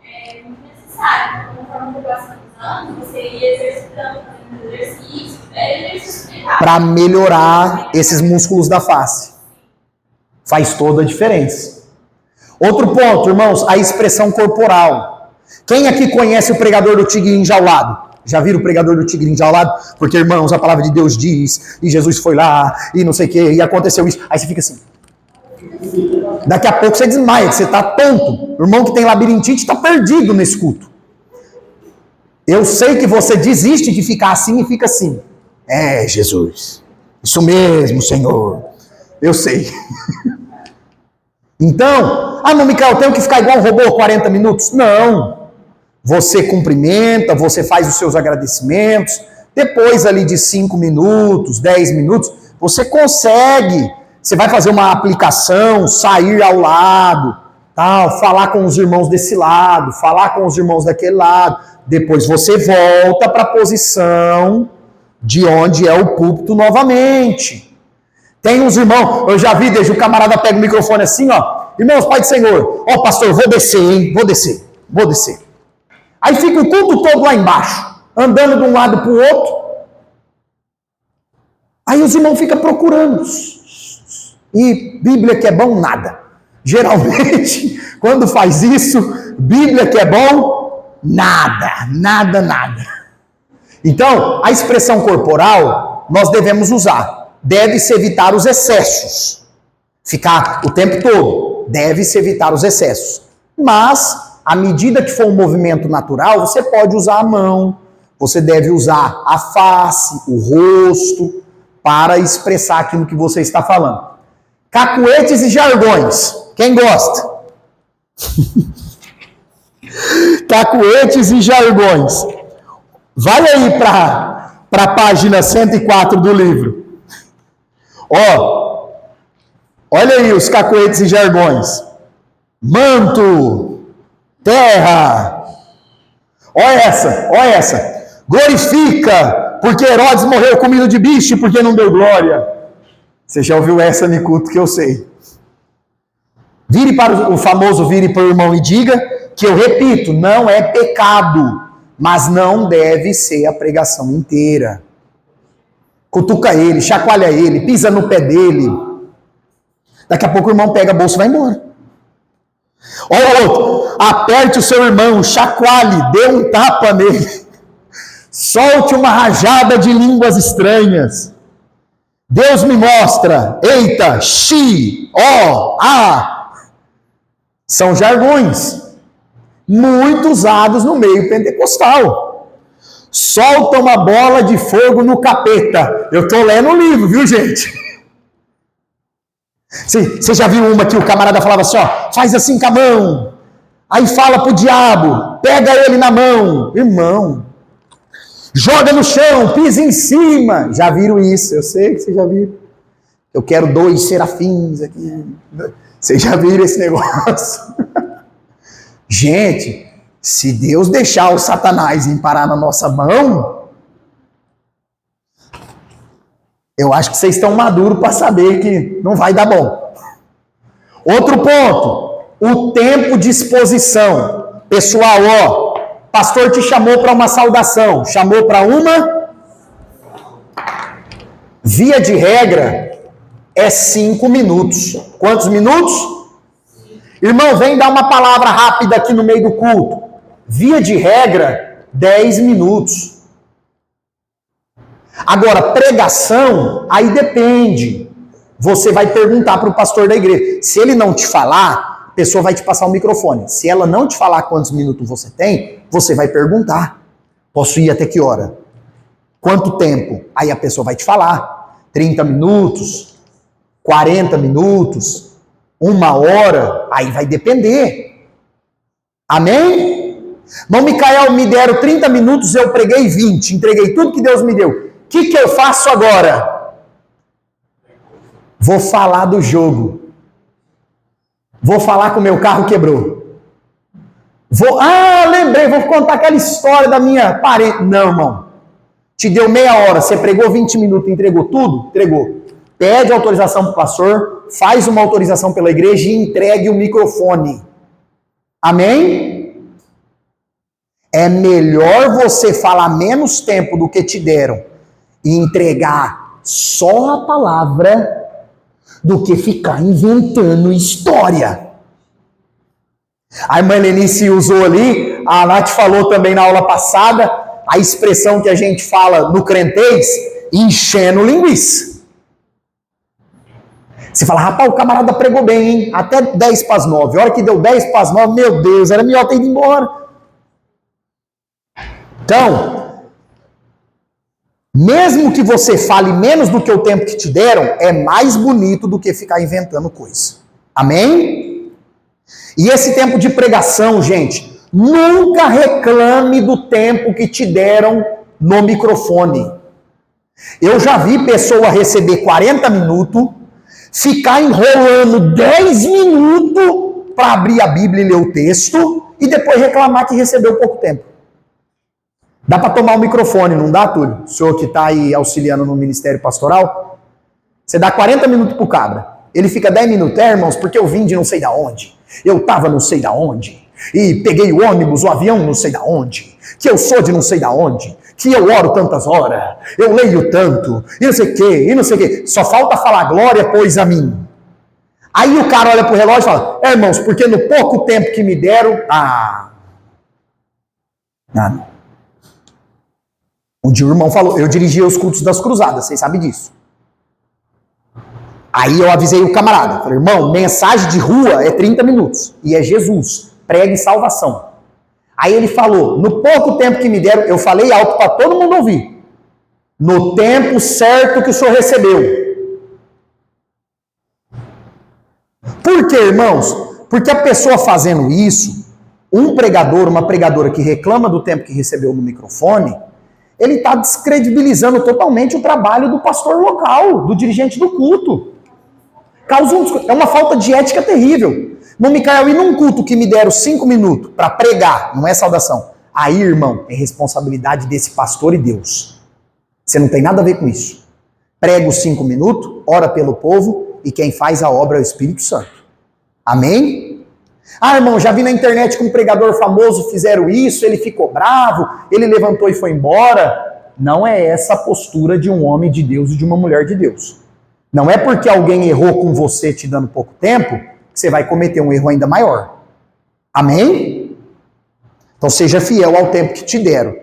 é muito necessário, conforme você passa dos anos, você ir exercitando, fazendo exercício, para melhorar esses músculos da face. Faz toda a diferença. Outro ponto, irmãos, a expressão corporal. Quem aqui conhece o pregador do tigre enjaulado? Já viram o pregador do tigre enjaulado? Porque, irmãos, a palavra de Deus diz, e Jesus foi lá, e não sei o que, e aconteceu isso. Aí você fica assim. Daqui a pouco você desmaia, você está tonto. O irmão que tem labirintite está perdido nesse culto. Eu sei que você desiste de ficar assim e fica assim. É, Jesus. Isso mesmo, Senhor. Eu sei. Então, não, Micael, eu tenho que ficar igual um robô 40 minutos? Não. Você cumprimenta, você faz os seus agradecimentos. Depois ali de 5 minutos, 10 minutos, você consegue. Você vai fazer uma aplicação, sair ao lado, tal, falar com os irmãos desse lado, falar com os irmãos daquele lado. Depois você volta para a posição de onde é o púlpito novamente. Tem uns irmãos, eu já vi, desde o camarada pega o microfone assim, ó. Irmãos, Pai do Senhor, ó pastor, vou descer, hein? Vou descer. Aí fica o culto todo lá embaixo, andando de um lado para o outro. Aí os irmãos ficam procurando. E Bíblia que é bom, nada. Geralmente, quando faz isso, Bíblia que é bom, nada, nada, nada. Então, a expressão corporal, nós devemos usar. Deve-se evitar os excessos. Ficar o tempo todo. Deve-se evitar os excessos. Mas, à medida que for um movimento natural, você pode usar a mão, você deve usar a face, o rosto, para expressar aquilo que você está falando. Cacuetes e jargões. Quem gosta? Cacuetes e jargões. Vai aí para a página 104 do livro. Ó, olha aí os cacuetes e jargões. Manto, terra. Olha essa. Glorifica, porque Herodes morreu comido de bicho, porque não deu glória. Você já ouviu essa no culto que eu sei. Vire para o famoso vire para o irmão e diga que eu repito, não é pecado, mas não deve ser a pregação inteira. Cutuca ele, chacoalha ele, pisa no pé dele. Daqui a pouco o irmão pega a bolsa e vai embora. Olha o outro, aperte o seu irmão, chacoalhe, dê um tapa nele. Solte uma rajada de línguas estranhas. Deus me mostra, eita, xi, ó, a. São jargões muito usados no meio pentecostal. Solta uma bola de fogo no capeta. Eu estou lendo o livro, viu, gente? Você já viu uma que o camarada falava assim, ó, faz assim com a mão. Aí fala pro diabo, pega ele na mão. Irmão, joga no chão, pisa em cima. Já viram isso? Eu sei que vocês já viram. Eu quero 2 serafins aqui. Vocês já viram esse negócio? Gente, se Deus deixar o Satanás em parar na nossa mão, eu acho que vocês estão maduros para saber que não vai dar bom. Outro ponto, o tempo de exposição. Pessoal, ó, pastor te chamou para uma saudação, chamou para uma? Via de regra, é 5 minutos. Quantos minutos? Irmão, vem dar uma palavra rápida aqui no meio do culto. Via de regra, 10 minutos. Agora, pregação, aí depende. Você vai perguntar para o pastor da igreja. Se ele não te falar, a pessoa vai te passar o microfone. Se ela não te falar quantos minutos você tem, você vai perguntar. Posso ir até que hora? Quanto tempo? Aí a pessoa vai te falar. 30 minutos, 40 minutos, 1 hora, aí vai depender. Amém? Irmão Micael, me deram 30 minutos, eu preguei 20, entreguei tudo que Deus me deu. O que eu faço agora? Vou falar do jogo. Vou falar que o meu carro quebrou. Lembrei, vou contar aquela história da minha parente. Não, irmão. Te deu meia hora, você pregou 20 minutos, entregou tudo? Entregou. Pede autorização para o pastor, faz uma autorização pela igreja e entregue o microfone. Amém? É melhor você falar menos tempo do que te deram e entregar só a palavra do que ficar inventando história. A irmã Lenice usou ali, a Nath falou também na aula passada, a expressão que a gente fala no crentez, enchendo linguiça. Você fala, rapaz, o camarada pregou bem, hein? Até 10 para as 9. A hora que deu 10 para as 9, meu Deus, era melhor ter ido embora. Então, mesmo que você fale menos do que o tempo que te deram, é mais bonito do que ficar inventando coisa. Amém? E esse tempo de pregação, gente, nunca reclame do tempo que te deram no microfone. Eu já vi pessoa receber 40 minutos, ficar enrolando 10 minutos para abrir a Bíblia e ler o texto e depois reclamar que recebeu pouco tempo. Dá para tomar o microfone, não dá, Túlio? O senhor que está aí auxiliando no ministério pastoral, você dá 40 minutos pro cabra. Ele fica 10 minutos, irmãos, porque eu vim de não sei da onde. Eu estava não sei da onde. E peguei o ônibus, o avião não sei da onde. Que eu sou de não sei da onde. Que eu oro tantas horas. Eu leio tanto. E não sei o quê, e não sei o quê. Só falta falar glória, pois a mim. Aí o cara olha pro relógio e fala, irmãos, porque no pouco tempo que me deram, nada. Um dia o irmão falou, eu dirigia os cultos das cruzadas, vocês sabem disso. Aí eu avisei o camarada, falei, irmão, mensagem de rua é 30 minutos, e é Jesus, pregue salvação. Aí ele falou, no pouco tempo que me deram, eu falei alto para todo mundo ouvir, no tempo certo que o senhor recebeu. Por quê, irmãos? Porque a pessoa fazendo isso, um pregador, uma pregadora que reclama do tempo que recebeu no microfone, ele está descredibilizando totalmente o trabalho do pastor local, do dirigente do culto. É uma falta de ética terrível. No Micael, e num culto que me deram 5 minutos para pregar, não é saudação. Aí, irmão, é responsabilidade desse pastor e Deus. Você não tem nada a ver com isso. Prega os 5 minutos, ora pelo povo, e quem faz a obra é o Espírito Santo. Amém? Irmão, já vi na internet que um pregador famoso fizeram isso, ele ficou bravo, ele levantou e foi embora. Não é essa a postura de um homem de Deus e de uma mulher de Deus. Não é porque alguém errou com você te dando pouco tempo, que você vai cometer um erro ainda maior. Amém? Então seja fiel ao tempo que te deram.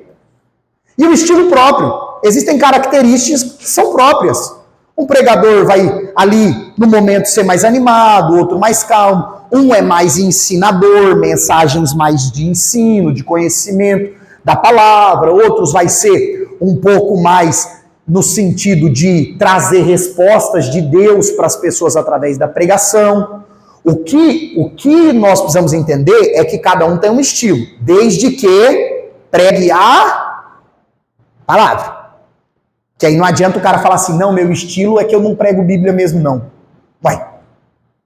E o estilo próprio. Existem características que são próprias. Um pregador vai ali no momento ser mais animado, outro mais calmo. Um é mais ensinador, mensagens mais de ensino, de conhecimento da palavra. Outros vai ser um pouco mais no sentido de trazer respostas de Deus para as pessoas através da pregação. O que nós precisamos entender é que cada um tem um estilo, desde que pregue a palavra. Que aí não adianta o cara falar assim, não, meu estilo é que eu não prego Bíblia mesmo, não. Ué,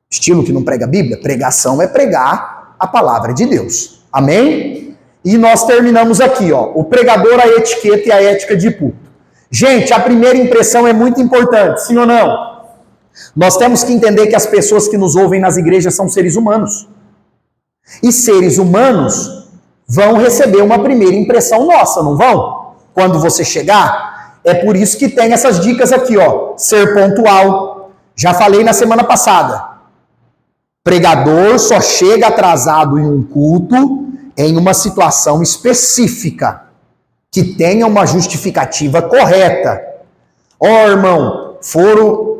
estilo que não prega Bíblia? Pregação é pregar a palavra de Deus. Amém? E nós terminamos aqui, ó, o pregador, a etiqueta e a ética de púlpito. Gente, a primeira impressão é muito importante, sim ou não? Nós temos que entender que as pessoas que nos ouvem nas igrejas são seres humanos. E seres humanos vão receber uma primeira impressão nossa, não vão? Quando você chegar, é por isso que tem essas dicas aqui, ó. Ser pontual. Já falei na semana passada. Pregador só chega atrasado em um culto em uma situação específica, que tenha uma justificativa correta. Irmão,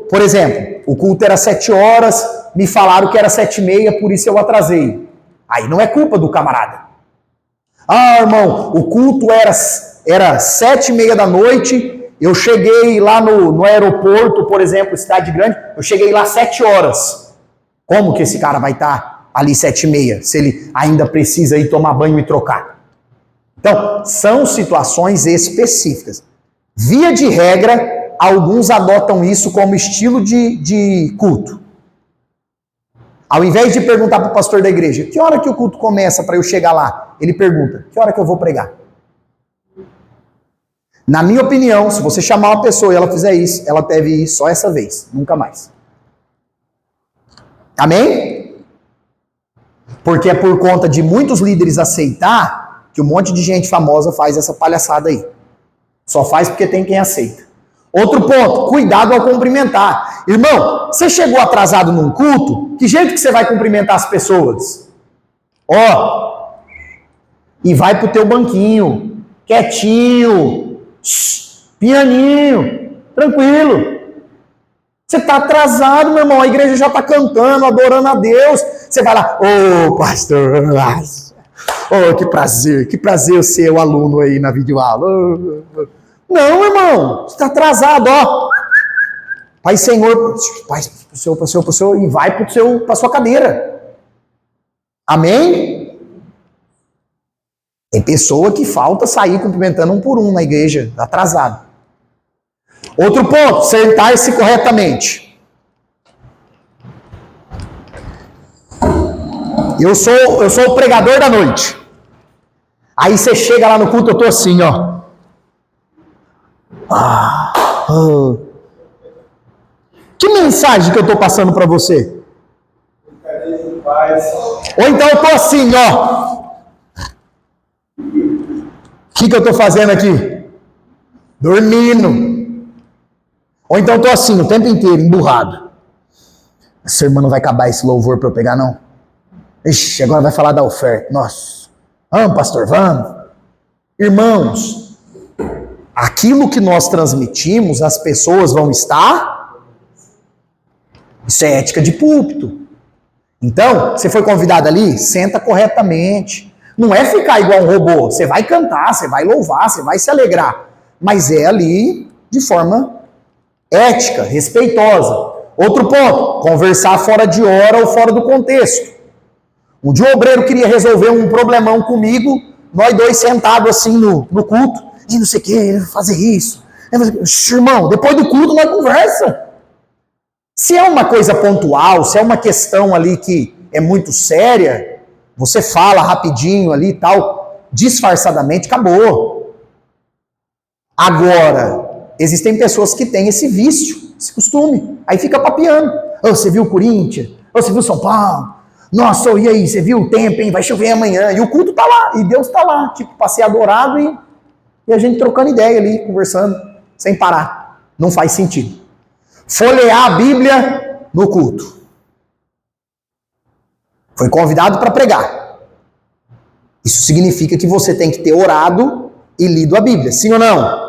por exemplo, o culto era 7 horas, me falaram que era 7h30, por isso eu atrasei. Aí não é culpa do camarada. Irmão, o culto era 7h30 da noite, eu cheguei lá no aeroporto, por exemplo, cidade grande, eu cheguei lá 7 horas. Como que esse cara vai estar ali 7h30, se ele ainda precisa ir tomar banho e trocar? Então, são situações específicas. Via de regra, alguns adotam isso como estilo de culto. Ao invés de perguntar para o pastor da igreja, que hora que o culto começa para eu chegar lá? Ele pergunta, que hora que eu vou pregar? Na minha opinião, se você chamar uma pessoa e ela fizer isso, ela deve ir só essa vez, nunca mais. Amém? Porque é por conta de muitos líderes aceitar que um monte de gente famosa faz essa palhaçada aí. Só faz porque tem quem aceita. Outro ponto, cuidado ao cumprimentar. Irmão, você chegou atrasado num culto, que jeito que você vai cumprimentar as pessoas? E vai pro teu banquinho, quietinho, pianinho, tranquilo. Você tá atrasado, meu irmão, a igreja já tá cantando, adorando a Deus. Você vai lá, pastor, que prazer eu ser o aluno aí na videoaula. Não, irmão, você está atrasado, ó. Pai Senhor, Pai pro Senhor, e vai para sua cadeira. Amém? Tem pessoa que falta sair cumprimentando um por um na igreja, atrasado. Outro ponto, sentar-se corretamente. Eu sou o pregador da noite. Aí você chega lá no culto, eu tô assim, ó. Que mensagem que eu tô passando para você? Ou então eu tô assim, ó. O que eu tô fazendo aqui? Dormindo. Ou então eu tô assim o tempo inteiro, emburrado. Essa irmã não vai acabar esse louvor para eu pegar, não? Ixi, agora vai falar da oferta. Nossa, vamos, pastor, vamos. Irmãos, aquilo que nós transmitimos, as pessoas vão estar. Isso é ética de púlpito. Então, você foi convidado ali, senta corretamente. Não é ficar igual um robô. Você vai cantar, você vai louvar, você vai se alegrar. Mas é ali de forma ética, respeitosa. Outro ponto, conversar fora de hora ou fora do contexto. Um dia o obreiro queria resolver um problemão comigo, nós dois sentados assim no culto, e não sei o que, fazer isso. Irmão, depois do culto nós conversa. Se é uma coisa pontual, se é uma questão ali que é muito séria, você fala rapidinho ali e tal, disfarçadamente, acabou. Agora, existem pessoas que têm esse vício, esse costume, aí fica papiando. Oh, você viu o Corinthians? Oh, você viu São Paulo? Nossa, e aí, você viu o tempo, hein? Vai chover amanhã. E o culto tá lá, e Deus tá lá, tipo, pra ser adorado e a gente trocando ideia ali, conversando, sem parar. Não faz sentido. Folhear a Bíblia no culto. Foi convidado para pregar. Isso significa que você tem que ter orado e lido a Bíblia, sim ou não?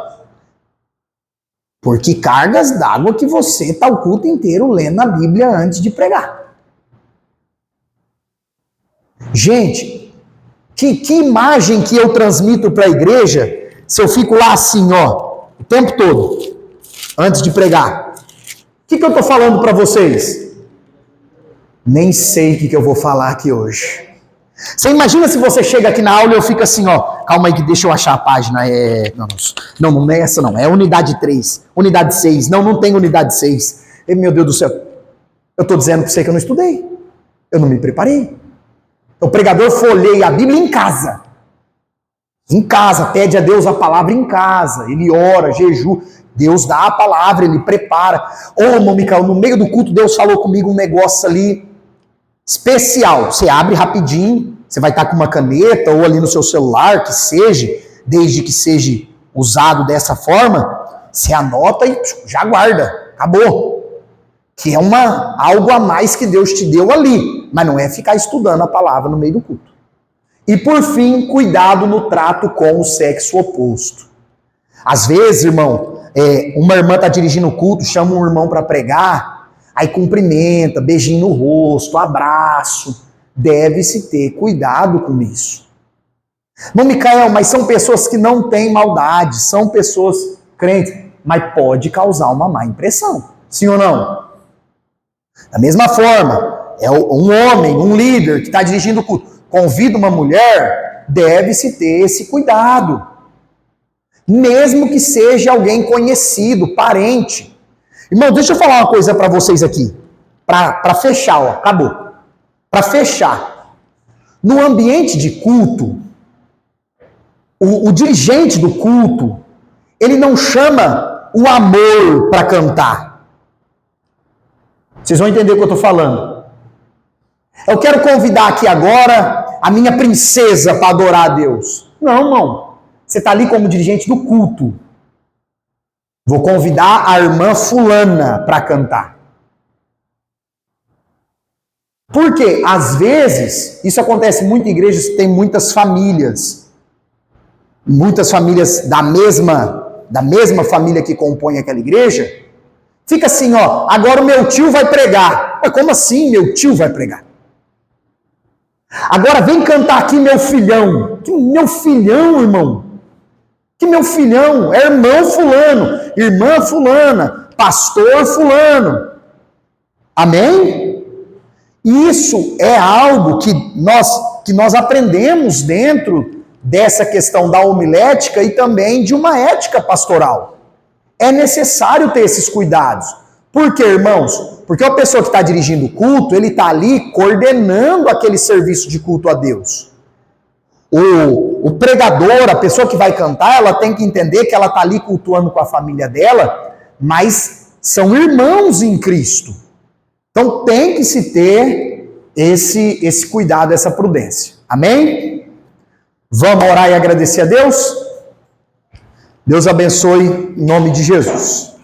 Porque cargas d'água que você está o culto inteiro lendo a Bíblia antes de pregar. Gente, que imagem que eu transmito para a igreja se eu fico lá assim, ó, o tempo todo, antes de pregar? O que eu estou falando para vocês? Nem sei o que eu vou falar aqui hoje. Você imagina se você chega aqui na aula e eu fico assim, ó, calma aí que deixa eu achar a página, não é essa não, é unidade 3, unidade 6, não tem unidade 6. E, meu Deus do céu, eu estou dizendo para você que eu não estudei, eu não me preparei. O pregador folheia a Bíblia em casa, pede a Deus a palavra em casa, ele ora, jejua, Deus dá a palavra, ele prepara. Ô, Micael, no meio do culto Deus falou comigo um negócio ali especial. Você abre rapidinho, você vai estar com uma caneta ou ali no seu celular, que seja, desde que seja usado dessa forma, você anota e já guarda, acabou. Que é algo a mais que Deus te deu ali, mas não é ficar estudando a palavra no meio do culto. E por fim, cuidado no trato com o sexo oposto. Às vezes, irmão, uma irmã está dirigindo o culto, chama um irmão para pregar, aí cumprimenta, beijinho no rosto, abraço. Deve-se ter cuidado com isso. Não, Micael, mas são pessoas que não têm maldade, são pessoas crentes, mas pode causar uma má impressão. Sim ou não? Da mesma forma, um homem, um líder que está dirigindo o culto, convida uma mulher, deve-se ter esse cuidado. Mesmo que seja alguém conhecido, parente. Irmão, deixa eu falar uma coisa para vocês aqui. Para fechar, ó, acabou. Para fechar. No ambiente de culto, o dirigente do culto, ele não chama o amor para cantar. Vocês vão entender o que eu estou falando. Eu quero convidar aqui agora a minha princesa para adorar a Deus. Não, irmão. Você está ali como dirigente do culto. Vou convidar a irmã fulana para cantar. Por quê? Às vezes, isso acontece muito em igrejas que tem muitas famílias. Muitas famílias da mesma família que compõe aquela igreja. Fica assim, ó, agora o meu tio vai pregar. Mas como assim meu tio vai pregar? Agora vem cantar aqui meu filhão. Que meu filhão, irmão? Que meu filhão? É irmão fulano, irmã fulana, pastor fulano. Amém? Isso é algo que nós aprendemos dentro dessa questão da homilética e também de uma ética pastoral. É necessário ter esses cuidados. Por quê, irmãos? Porque a pessoa que está dirigindo o culto, ele está ali coordenando aquele serviço de culto a Deus. O pregador, a pessoa que vai cantar, ela tem que entender que ela está ali cultuando com a família dela, mas são irmãos em Cristo. Então tem que se ter esse cuidado, essa prudência. Amém? Vamos orar e agradecer a Deus? Deus abençoe em nome de Jesus.